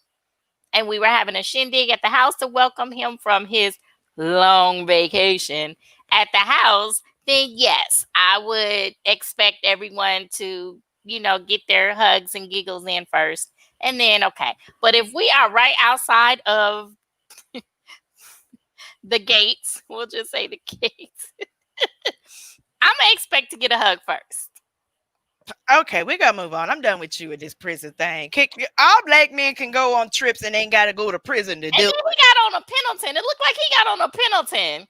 and we were having a shindig at the house to welcome him from his long vacation at the house, then yes, I would expect everyone to, get their hugs and giggles in first. And then, okay. But if we are right outside of the gates, we'll just say the gates, I'm going to expect to get a hug first. Okay, we gotta move on. I'm done with you with this prison thing. All black men can go on trips and ain't gotta go to prison to do it. And then we got on a Pendleton. It looked like he got on a Pendleton.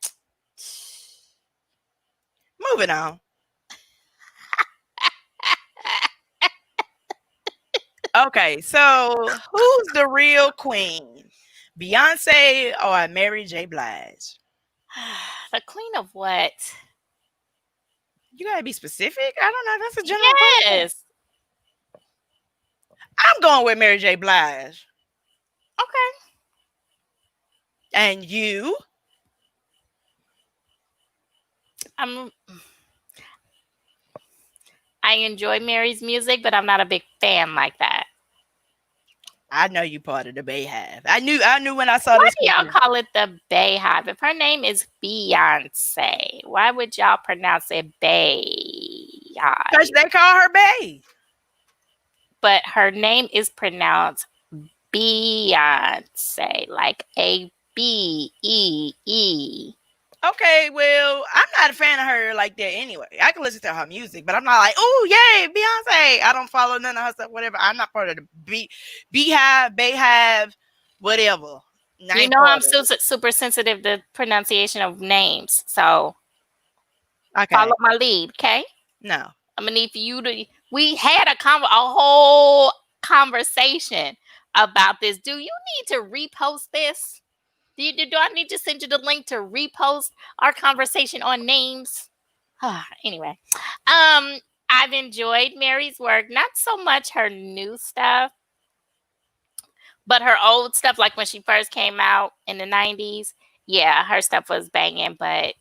Moving on. Okay, so who's the real queen? Beyonce or Mary J. Blige? The queen of what? You gotta be specific. I don't know. That's a general question. Yes. I'm going with Mary J. Blige. Okay. And you? I enjoy Mary's music, but I'm not a big fan like that. I know you part of the Bayhive. I knew when I saw Why this. do y'all call it the Bayhive? If her name is Beyonce, why would y'all pronounce it Bayhive? Because they call her Bay. But her name is pronounced Beyonce, like A-B-E-E. Okay, well, I'm not a fan of her like that anyway. I can listen to her music, but I'm not like, oh, yay, Beyonce. I don't follow none of her stuff, whatever. I'm not part of the Beehive, Bayhive, whatever. You know I'm super sensitive to pronunciation of names, so follow my lead, okay? No. I'm going to need for you to... We had a whole conversation about this. Do you need to repost this? Do I need to send you the link to repost our conversation on names? Anyway, I've enjoyed Mary's work. Not so much her new stuff, but her old stuff, like when she first came out in the 90s. Yeah, her stuff was banging, but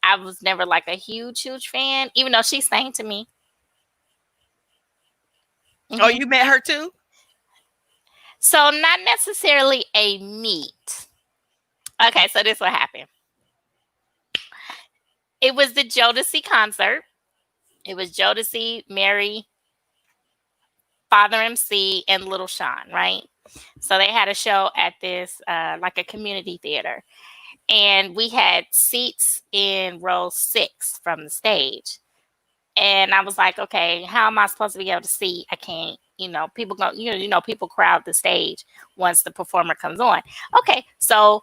I was never like a huge fan, even though she sang to me. Oh, you met her too? So not necessarily a meet. Okay, so this what happened. It was the Jodeci concert. It was Jodeci, Mary, Father MC, and Little Sean, right? So they had a show at this like a community theater. And we had seats in row 6 from the stage. And I was like, okay, how am I supposed to be able to see? I can't, people go, people crowd the stage once the performer comes on. Okay, so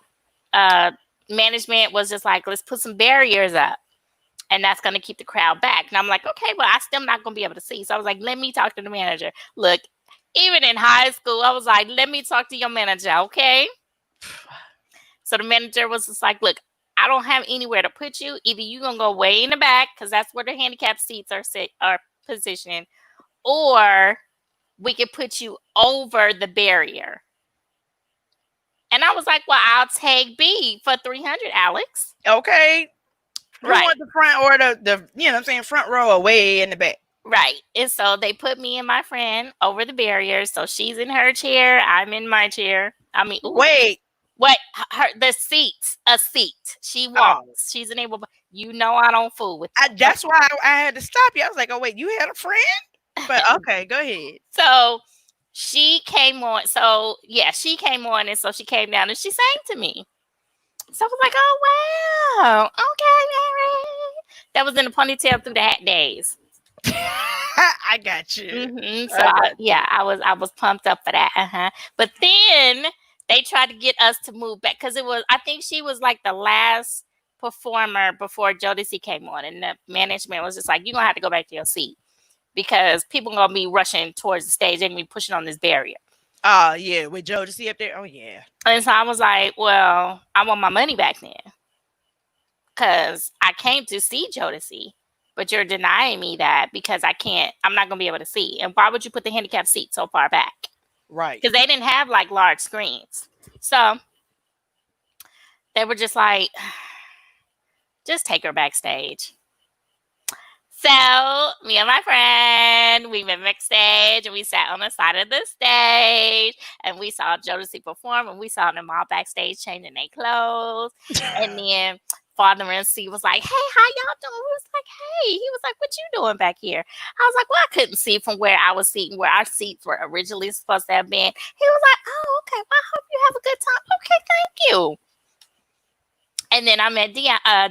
management was just like, let's put some barriers up. And that's going to keep the crowd back. And I'm like, okay, but I still not going to be able to see. So I was like, let me talk to the manager. Look, even in high school, I was like, let me talk to your manager, okay? So the manager was just like, look, I don't have anywhere to put you. Either you're going to go way in the back, because that's where the handicapped seats are positioned, or we could put you over the barrier. And I was like, well, I'll take B for $300, Alex. Okay. Who Right. want the front or the front row or way in the back? Right. And so they put me and my friend over the barrier. So she's in her chair. I'm in my chair. I mean, ooh. Wait. The seats, a seat. She walks. Oh. She's an able. I don't fool with. That's why I had to stop you. I was like, oh wait, you had a friend? But okay, go ahead. So she came on. So yeah, she came on, and so she came down and she sang to me. So I was like, oh wow, okay, Mary. That was in the ponytail through the hat days. I got you. Mm-hmm. So I was pumped up for that. But then they tried to get us to move back because I think she was like the last performer before Jodeci came on, and the management was just like, you're gonna have to go back to your seat because people are gonna be rushing towards the stage. They're gonna be pushing on this barrier. Oh yeah, with Jodeci up there. Oh yeah. And so I was like, well, I want my money back then because I came to see Jodeci. But you're denying me that because I'm not going to be able to see. And why would you put the handicapped seat so far back? Right. Because they didn't have like large screens. So they were just like, just take her backstage. So me and my friend, we went backstage and we sat on the side of the stage and we saw Jodeci perform and we saw them all backstage changing their clothes. And then Father MC was like, hey, how y'all doing? We was like, hey. He was like, what you doing back here? I was like, well, I couldn't see from where I was sitting, where our seats were originally supposed to have been. He was like, oh, okay. Well, I hope you have a good time. Okay, thank you. And then I met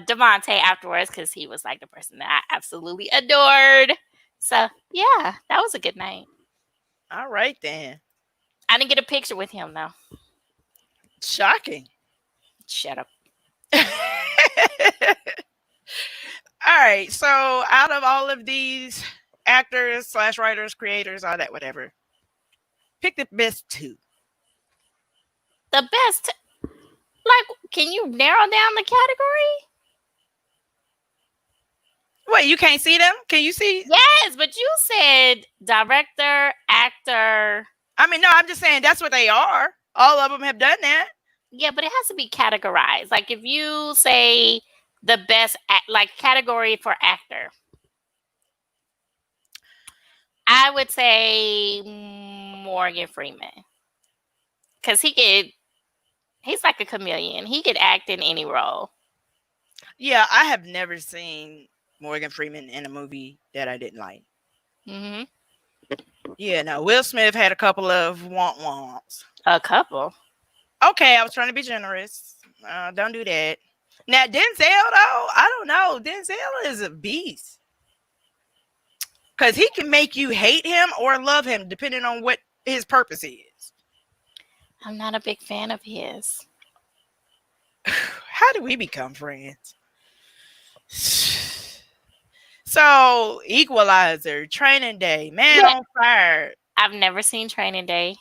Devontae afterwards because he was like the person that I absolutely adored. So, yeah, that was a good night. All right, then. I didn't get a picture with him, though. Shocking. Shut up. All right, so out of all of these actors / writers, creators, all that, whatever, pick the best 2. The best? Like, can you narrow down the category? Wait, you can't see them? Can you see? Yes, but you said director, actor. I mean, no, I'm just saying that's what they are. All of them have done that. Yeah, but it has to be categorized. Like if you say the best, category for actor, I would say Morgan Freeman. Because he's like a chameleon. He could act in any role. Yeah, I have never seen Morgan Freeman in a movie that I didn't like. Mm-hmm. Yeah, no, Will Smith had a couple of womps. A couple? Okay, I was trying to be generous. Don't do that. Now, Denzel, though, I don't know. Denzel is a beast. Because he can make you hate him or love him, depending on what his purpose is. I'm not a big fan of his. How do we become friends? So, Equalizer, Training Day, Man on Fire. I've never seen Training Day.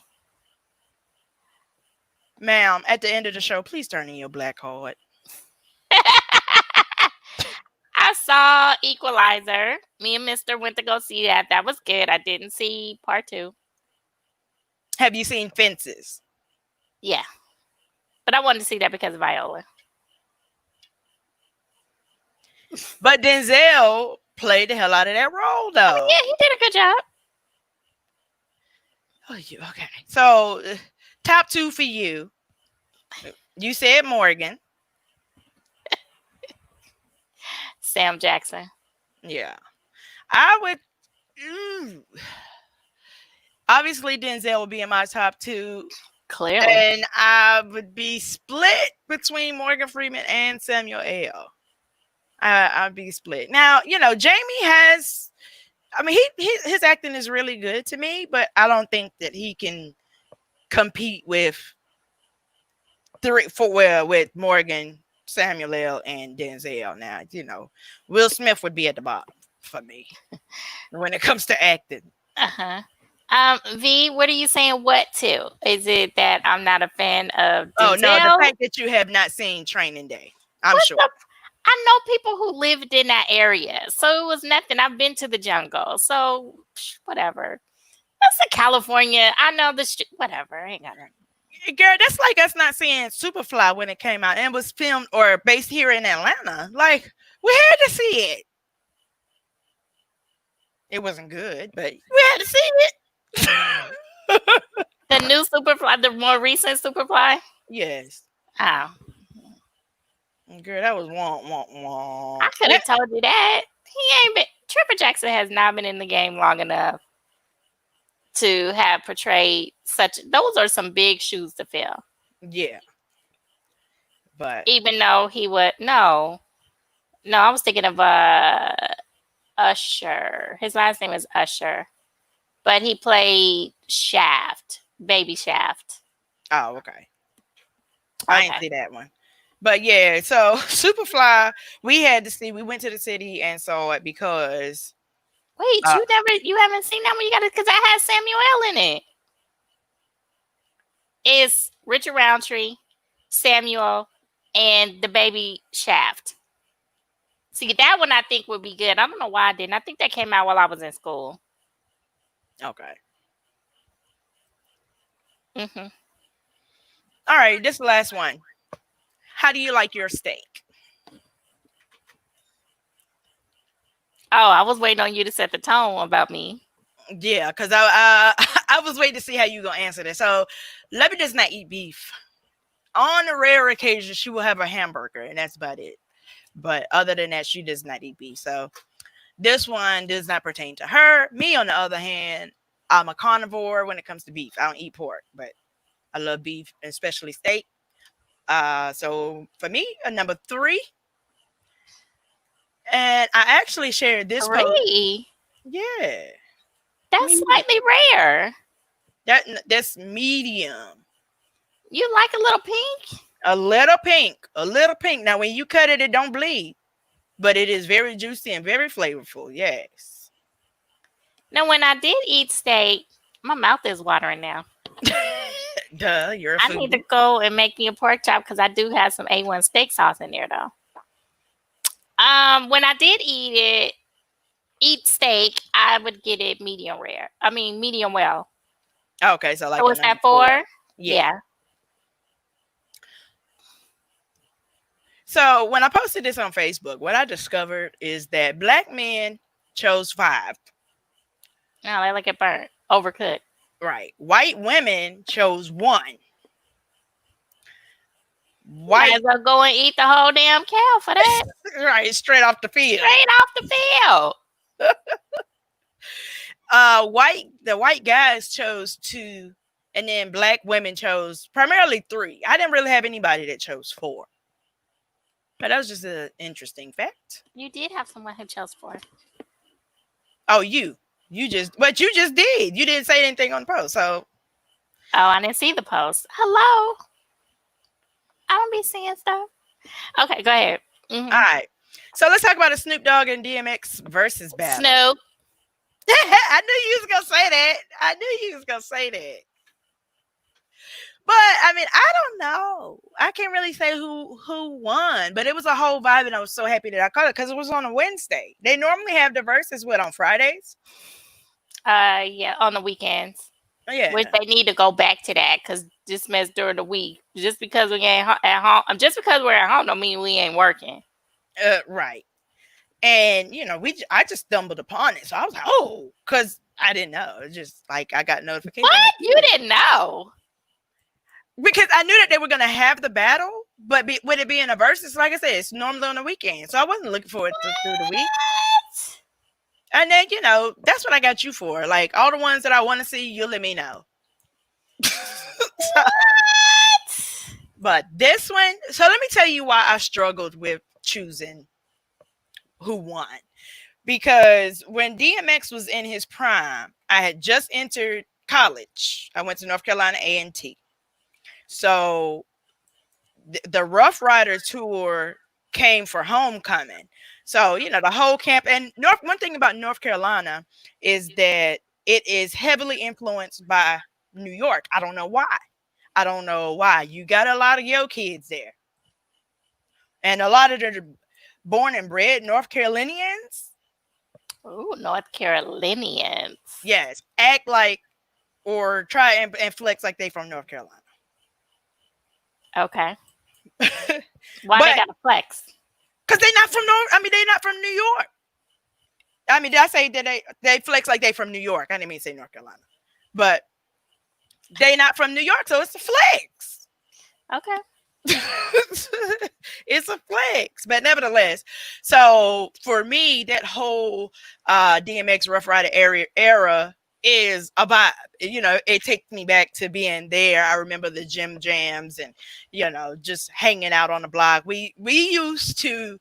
Ma'am, at the end of the show, please turn in your black card. I saw Equalizer. Me and Mr. went to go see that. That was good. I didn't see part 2. Have you seen Fences? Yeah. But I wanted to see that because of Viola. But Denzel played the hell out of that role, though. I mean, yeah, he did a good job. Oh, you okay? So, top two for you. You said Morgan. Sam Jackson. Yeah, I would. mm, Obviously, Denzel would be in my top two, Clearly. and I would be split between Morgan Freeman and Samuel L. I'd be split. Now, Jamie has. I mean, his acting is really good to me, but I don't think that he can compete with with Morgan, Samuel L, and Denzel. Now, Will Smith would be at the bottom for me when it comes to acting. Uh-huh. V, what are you saying what to? Is it that I'm not a fan of Oh no, the Denzel? fact that you have not seen Training Day, I'm What sure. the I know people who lived in that area. So it was nothing. I've been to the jungle. So whatever. That's a California. I know the whatever. I ain't got it. Girl, that's like us not seeing Superfly when it came out and was filmed or based here in Atlanta. Like, we had to see it. It wasn't good, but we had to see it. The new Superfly, the more recent Superfly. Yes. Oh, Girl, that was womp. I could have told you that. He ain't been. Trevor Jackson has not been in the game long enough to have portrayed such. Those are some big shoes to fill. Yeah. But Even though he would no, I was thinking of Usher. His last name is Usher, but he played Shaft, Baby Shaft. oh, okay. I didn't see that one. But yeah, so Superfly, we had to see. We went to the city and saw it because. Wait, you haven't seen that one? You got it because I had Samuel L. in it. It's Richard Roundtree, Samuel, and the baby Shaft. See, that one I think would be good. I don't know why I didn't. I think that came out while I was in school. Okay. Mm-hmm. All right, this last one. How do you like your steak? Oh, I was waiting on you to set the tone about me. Yeah, because I was waiting to see how you gonna answer this. So, Levy does not eat beef. On a rare occasion, she will have a hamburger, and that's about it. But other than that, she does not eat beef. So, this one does not pertain to her. Me, on the other hand, I'm a carnivore when it comes to beef. I don't eat pork, but I love beef, especially steak. So for me, a number 3. And I actually shared this post. 3? Yeah. That's slightly rare. That's medium. You like a little pink? A little pink. A little pink. Now, when you cut it, it don't bleed. But it is very juicy and very flavorful. Yes. Now, when I did eat steak, my mouth is watering now. Duh, you're a foodie. I need to go and make me a pork chop because I do have some A1 steak sauce in there, though. When I did eat steak, I would get it medium rare. I mean, medium well. Okay, so like. So was that 4? Yeah. So when I posted this on Facebook, what I discovered is that black men chose 5. No, they like it burnt, overcooked. Right. White women chose 1. Might as well go and eat the whole damn cow for that. Right, straight off the field. Straight off the field. The white guys chose 2, and then black women chose primarily 3. I didn't really have anybody that chose 4. But that was just an interesting fact. You did have someone who chose 4. Oh, you just did. You didn't say anything on the post, so. Oh, I didn't see the post. Hello. I don't be seeing stuff. Okay, go ahead. Mm-hmm. All right. So let's talk about a Snoop Dogg and DMX versus battle. Snoop. I knew you was gonna say that. But I mean, I don't know. I can't really say who won, but it was a whole vibe, and I was so happy that I caught it because it was on a Wednesday. They normally have the verses on Fridays? Yeah, on the weekends. Yeah. Which they need to go back to that because this mess during the week. Just because we ain't at home, just because we're at home, don't mean we ain't working. Right. And I just stumbled upon it, so I was like, oh, because I didn't know. It's just like I got notification. What? You didn't know? Because I knew that they were going to have the battle, but with it being a versus, like I said, it's normally on the weekend. So I wasn't looking forward to through the week. What? And then, that's what I got you for. Like, all the ones that I want to see, you'll let me know. What? But this one, so let me tell you why I struggled with choosing who won. Because when DMX was in his prime, I had just entered college. I went to North Carolina A&T. So the Rough Rider tour came for homecoming. So, the whole camp. And one thing about North Carolina is that it is heavily influenced by New York. I don't know why. You got a lot of yo kids there. And a lot of the born and bred North Carolinians. Ooh, North Carolinians. Yes. Act like or try and flex like they from North Carolina. Okay. Why they gotta flex? Because they're not from they're not from New York. Did I say that they flex like they from New York? I didn't mean to say North Carolina. But they not from New York, so it's a flex. Okay. It's a flex. But nevertheless, so for me, that whole DMX Rough Rider era is a vibe. It takes me back to being there. I remember the gym jams and just hanging out on the block. We used to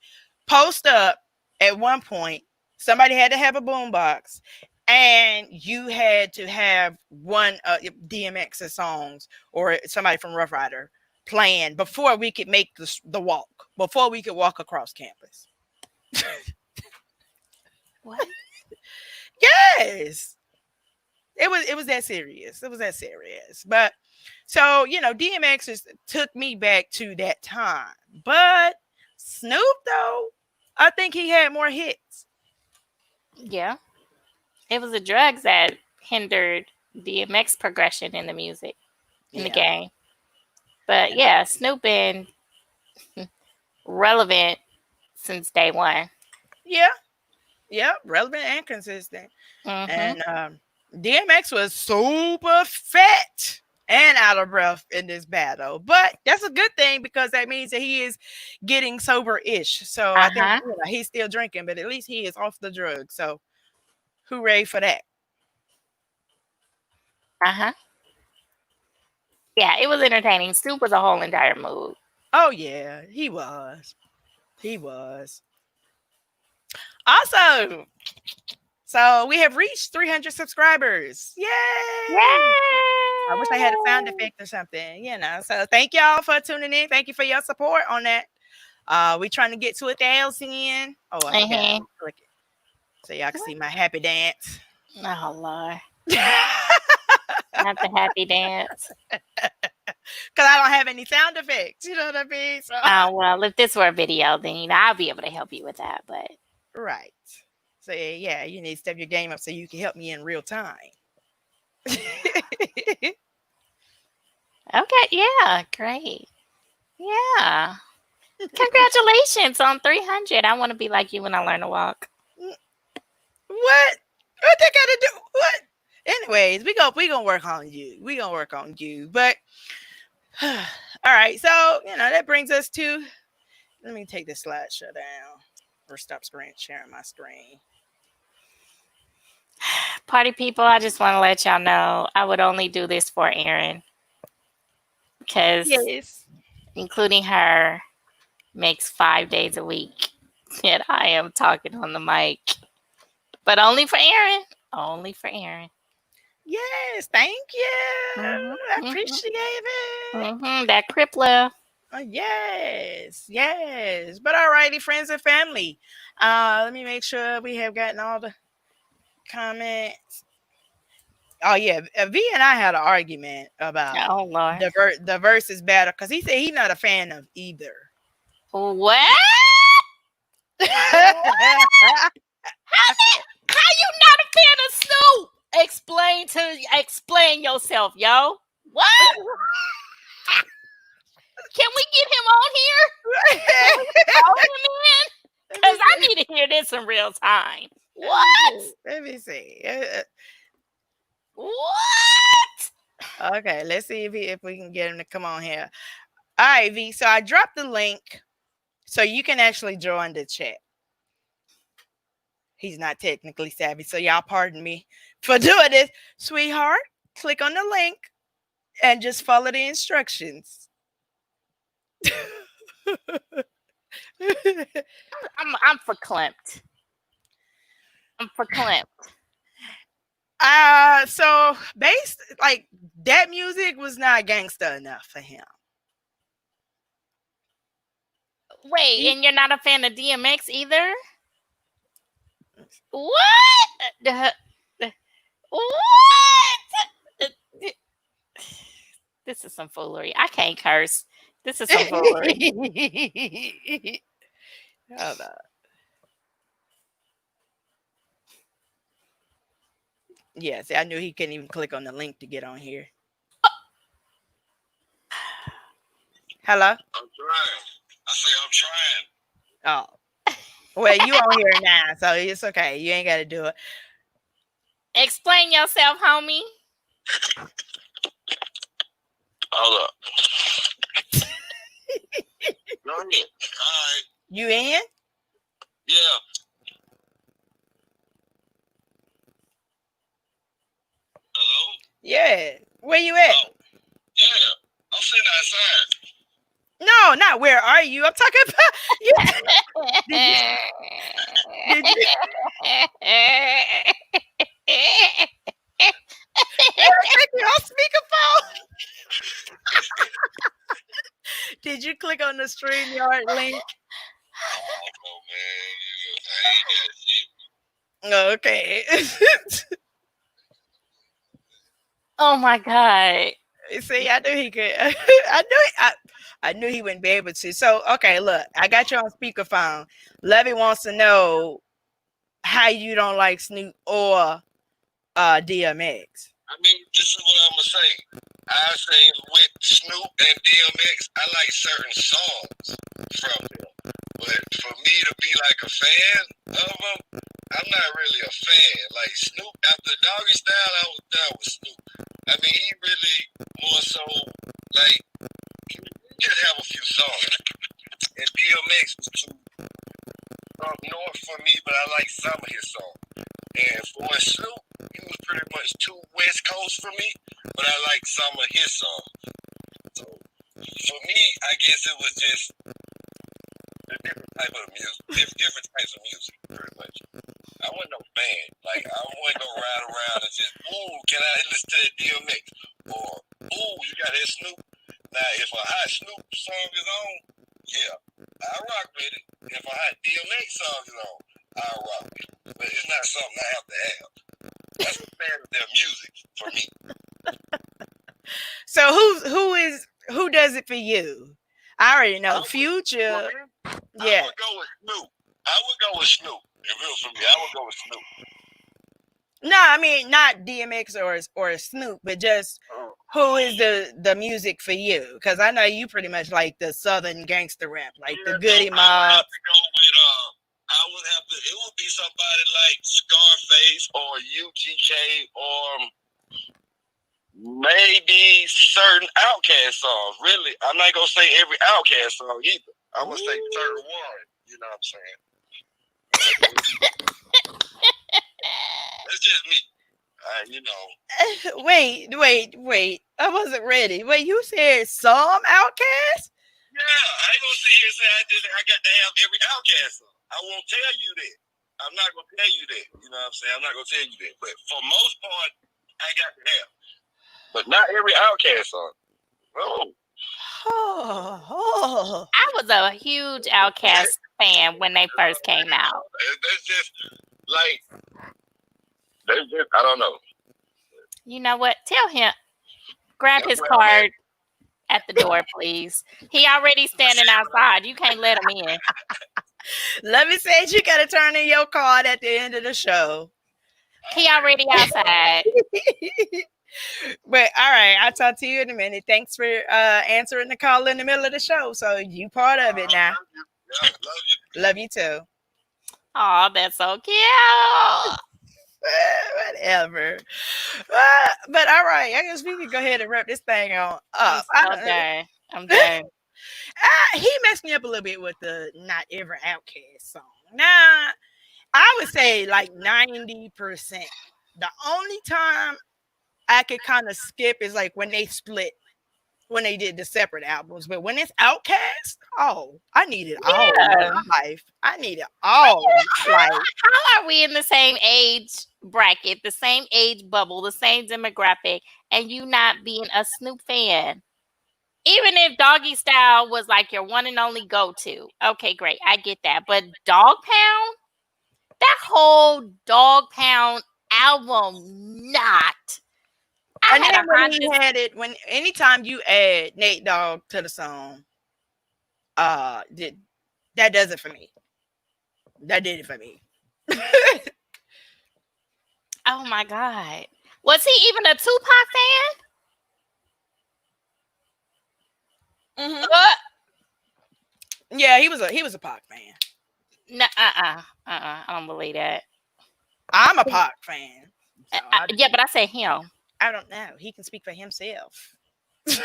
post up at one point. Somebody had to have a boombox, and you had to have one DMX's songs or somebody from Rough Rider playing before we could make the walk, before we could walk across campus. What? Yes. It was that serious. But so, DMX just took me back to that time. But Snoop, though, I think he had more hits. Yeah. It was the drugs that hindered DMX progression in the music, in the game. But yeah, Snoop been relevant since day one. Yeah, relevant and consistent. Mm-hmm. And DMX was super fat and out of breath in this battle. But that's a good thing because that means that he is getting sober-ish. So I think he's still drinking, but at least he is off the drugs. So hooray for that. Yeah, it was entertaining. Snoop was a whole entire mood. Oh, yeah, he was. Also, so we have reached 300 subscribers. Yay! I wish I had a sound effect or something, So thank y'all for tuning in. Thank you for your support on that. We trying to get to 1,000. Oh, I forgot to click it so y'all can see my happy dance. Oh, Lord. Not the happy dance. Because I don't have any sound effects. You know what I mean? So. Well, if this were a video, then I'll be able to help you with that. But right. So yeah, you need to step your game up so you can help me in real time. Okay. Yeah. Great. Yeah. Congratulations on 300. I want to be like you when I learn to walk. What they gotta do? What? Anyways, we gonna work on you. But all right, so that brings us to. Let me take this slideshow down or stop sharing my screen. Party people, I just want to let y'all know I would only do this for Erin because including her makes 5 days a week and I am talking on the mic, but only for Erin. Yes, thank you. I appreciate it. That crippler. Yes. But all righty, friends and family. Let me make sure we have gotten all the comments. Oh yeah, V and I had an argument about the versus battle because he said he's not a fan of either. What? How you not a fan of Snoop? Explain yourself, yo. What? Can we get him on here? Can we call him in? Because I need to hear this in real time. What? Let me see. What? Okay, let's see if we can get him to come on here. All right, V. So I dropped the link so you can actually join the chat. He's not technically savvy, so y'all pardon me for doing this. Sweetheart, click on the link and just follow the instructions. I'm verklempt. I'm verklempt. So based like that music was not gangsta enough for him. Wait, and you're not a fan of DMX either? What? What? This is some foolery. I can't curse. This is some foolery. Hold on. Yeah, see, I knew he couldn't even click on the link to get on here. Hello? I'm trying. I say I'm trying. Oh. Well, you on here now, so it's okay. You ain't got to do it. Explain yourself, homie. Hold up. Go ahead. All right. You in? Yeah. Hello? Yeah. Where you at? Oh, yeah. I'm sitting outside. No, not where are you? I'm talking about you. Did you take me on speakerphone? Did you click on the StreamYard link? Oh, man. I ain't got shit. Okay. Oh my God. See, I knew he could. I knew he wouldn't be able to. So, okay, look, I got you on speakerphone. Levy wants to know how you don't like Snoop or DMX. I mean, this is what I'm going to say. I say with Snoop and DMX, I like certain songs from them. But for me to be like a fan of them, I'm not really a fan. Like Snoop, after Doggy Style, I was done with Snoop. I mean, he really more so, like, he just have a few songs. And DMX was too up north for me, but I like some of his songs. And for Snoop, he was pretty much too West Coast for me, but I like some of his songs. So for me, I guess it was just a different type of music, different types of music, pretty much. I wasn't no fan. Like, I wasn't gonna ride around and just, ooh, can I listen to that DMX? Or, ooh, you got that Snoop? Now, if a hot Snoop song is on, yeah, I rock with it. If a hot DMX song is on, I rock with it. But it's not something I have to have. That's a fan of their music for me. So who does it for you? I already know. Future. Yeah. I would go with Snoop. If it was for me, I would go with Snoop. No, I mean not DMX or Snoop, but just who is the music for you? Because I know you pretty much like the Southern gangster rap, like the Goody Mob. I would have to go with it would be somebody like Scarface or UGK or maybe certain Outkast songs. Really, I'm not gonna say every Outkast song either. I'm gonna say certain one. You know what I'm saying? That's just me. You know. Wait. I wasn't ready. Wait, you said some Outkast? Yeah, I ain't gonna sit here and say I got to have every Outkast song. I won't tell you that. I'm not gonna tell you that. You know what I'm saying? I'm not gonna tell you that. But for most part, I got to have. But not every Outkast song. No. Oh. I was a huge Outkast fan when they first came out. That's just like, I don't know. You know what? Tell him, grab his card at the door, please. He already standing outside. You can't let him in. Let me say you gotta turn in your card at the end of the show. He already outside. But all right, I'll talk to you in a minute. Thanks for answering the call in the middle of the show. So you part of it now. Love you. Love you too. Oh, that's so cute. Whatever. But all right, I guess we can go ahead and wrap this thing on I'm up. so done. I'm done. He messed me up a little bit with the Not Ever Outcast song. Nah, I would say like 90%. The only time I could kind of skip is like when they split, when they did the separate albums. But when it's Outcast, oh, I need it all in Yeah. my life. I need it all in my life. How are we in the same age bracket, the same age bubble, the same demographic, and you not being a Snoop fan? Even if Doggy Style was like your one and only go-to. Okay, great. I get that. But Dog Pound? That whole Dog Pound album, not. I And had then a when he Honda. had it, when anytime you add Nate Dogg to the song, that does it for me. That did it for me. Oh my God. Was he even a Tupac fan? Yeah, he was a Pac fan. No, I don't believe that. I'm a Pac fan. So Yeah, but I said him. I don't know. He can speak for himself. Look,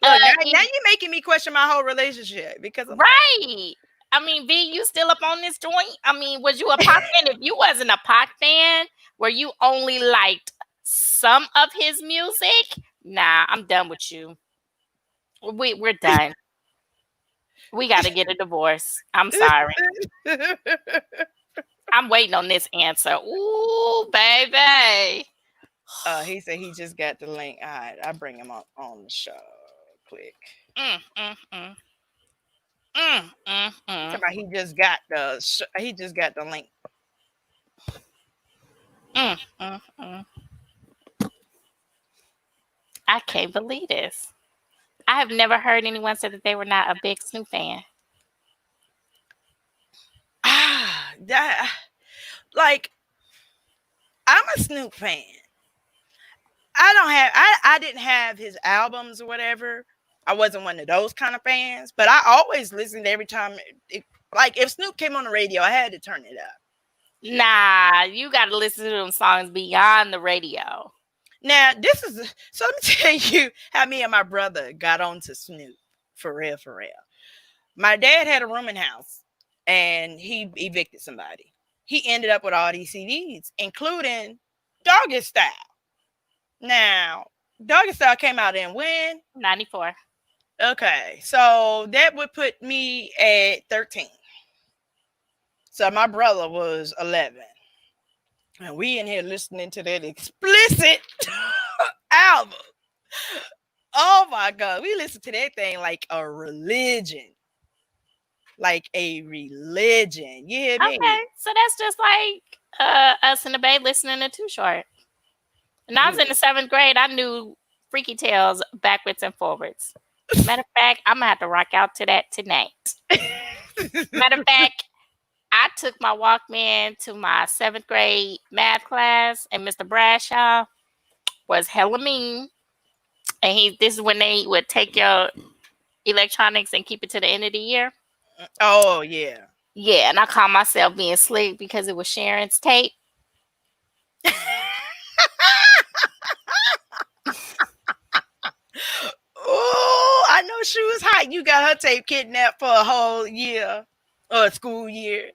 now you're making me question my whole relationship because I'm right. I mean, V, you still up on this joint? I mean, was you a Pac fan? If you wasn't a Pac fan, where you only liked some of his music, nah, I'm done with you. We're done. We got to get a divorce. I'm sorry. I'm waiting on this answer. Ooh, baby. He said he just got the link. All right, I'll bring him up on the show. Click. He just got the link. I can't believe this. I have never heard anyone say that they were not a big Snoop fan. Like, I'm a Snoop fan. I didn't have his albums or whatever. I wasn't one of those kind of fans, but I always listened every time. Like, if Snoop came on the radio, I had to turn it up. Nah, you got to listen to them songs beyond the radio. Now, so let me tell you how me and my brother got onto Snoop. For real, for real. My dad had a rooming house, and he evicted somebody. He ended up with all these CDs, including Doggy Style. Now, Doggy Style came out in when? 94. Okay, so that would put me at 13. So my brother was 11. And we in here listening to that explicit album. Oh my God. We listened to that thing like a religion. Like a religion. Yeah, okay, me. So that's just like us in the Bay listening to Too Short. When I was in the 7th grade, I knew Freaky Tales backwards and forwards. Matter of fact, I'm going to have to rock out to that tonight. Matter of fact, I took my Walkman to my 7th grade math class, and Mr. Bradshaw was hella mean. And this is when they would take your electronics and keep it to the end of the year. Oh, yeah. Yeah, and I called myself being slick because it was Sharon's tape. Oh, I know she was hot. You got her tape kidnapped for a whole year or a school year.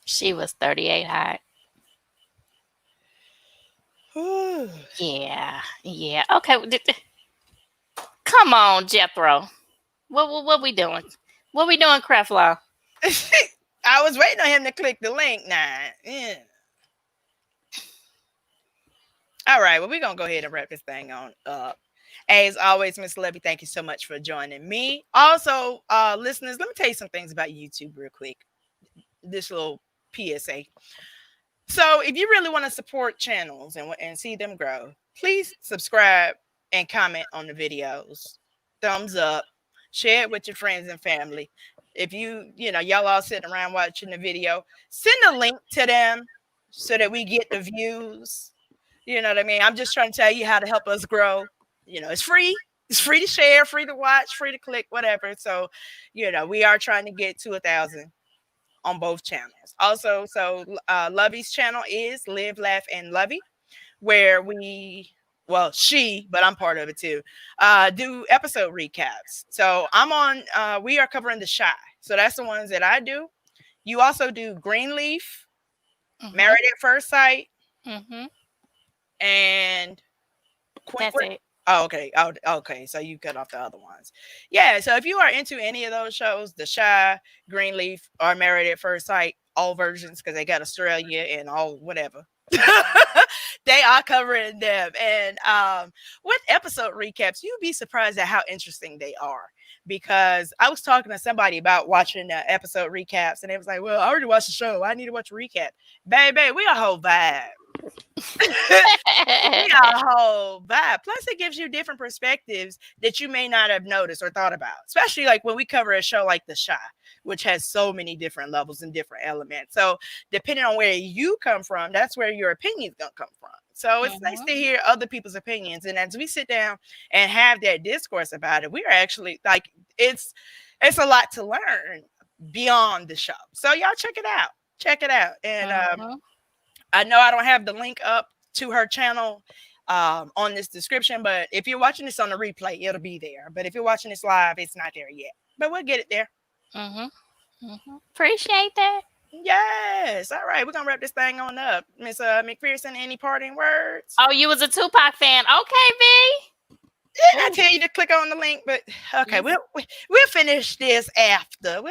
She was 38 hot. Ooh. Yeah. Okay. Come on, Jethro. What we doing? What we doing, Creflo? I was waiting on him to click the link now. Yeah. All right, well, we're going to go ahead and wrap this thing on up. As always, Miss Levy, thank you so much for joining me. Also, listeners, let me tell you some things about YouTube real quick. This little PSA. So if you really want to support channels and see them grow, please subscribe and comment on the videos. Thumbs up. Share it with your friends and family. If y'all all sitting around watching the video, send a link to them so that we get the views. You know what I mean? I'm just trying to tell you how to help us grow. It's free. It's free to share, free to watch, free to click, whatever. So, we are trying to get to 1,000. on both channels. Also, so Lovey's channel is Live, Laugh, and Lovey, where she, but I'm part of it too, do episode recaps. So we are covering The Shy. So that's the ones that I do. You also do Greenleaf, Married at First Sight, and That's it. Oh, okay. Oh, okay. So you cut off the other ones. Yeah. So if you are into any of those shows, The Shy, Greenleaf, or Married at First Sight, all versions, because they got Australia and all whatever. They are covering them. And with episode recaps, you'd be surprised at how interesting they are. Because I was talking to somebody about watching episode recaps, and it was like, well, I already watched the show. I need to watch a recap. Baby, we a whole vibe. A whole vibe. Plus, it gives you different perspectives that you may not have noticed or thought about, especially like when we cover a show like The Shy, which has so many different levels and different elements. So depending on where you come from, that's where your opinion's gonna come from. So it's nice to hear other people's opinions, and as we sit down and have that discourse about it, we are actually like it's a lot to learn beyond the show. So y'all check it out. And I know I don't have the link up to her channel on this description, but if you're watching this on the replay, it'll be there. But if you're watching this live, it's not there yet. But we'll get it there. Appreciate that. Yes. All right. We're going to wrap this thing on up. Miss McPherson, any parting words? Oh, you was a Tupac fan. Okay, V. Didn't I tell you to click on the link? But okay, we'll finish this after.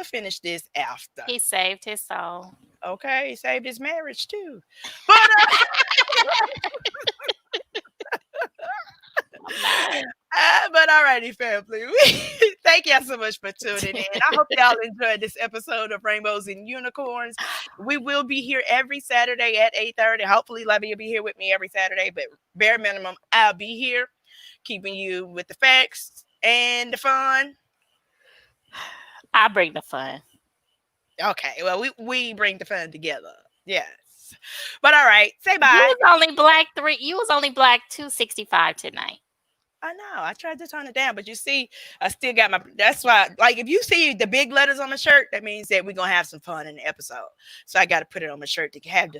He saved his soul. Okay, he saved his marriage too. But, but alrighty, family. Thank y'all so much for tuning in. I hope y'all enjoyed this episode of Rainbows and Unicorns. We will be here every Saturday at 8:30. Hopefully, Lovey will be here with me every Saturday, but bare minimum, I'll be here, keeping you with the facts and the fun. I bring the fun. Okay, well, we bring the fun together. Yes. But all right, say bye. You was only black 265 tonight. I know. I tried to tone it down, but you see, I still got that's why, like, if you see the big letters on my shirt, that means that we're going to have some fun in the episode. So I got to put it on my shirt to have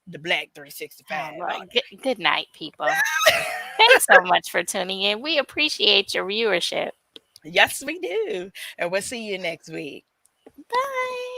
the black 365. Well, good night, people. Thanks so much for tuning in. We appreciate your viewership. Yes, we do. And we'll see you next week. Bye.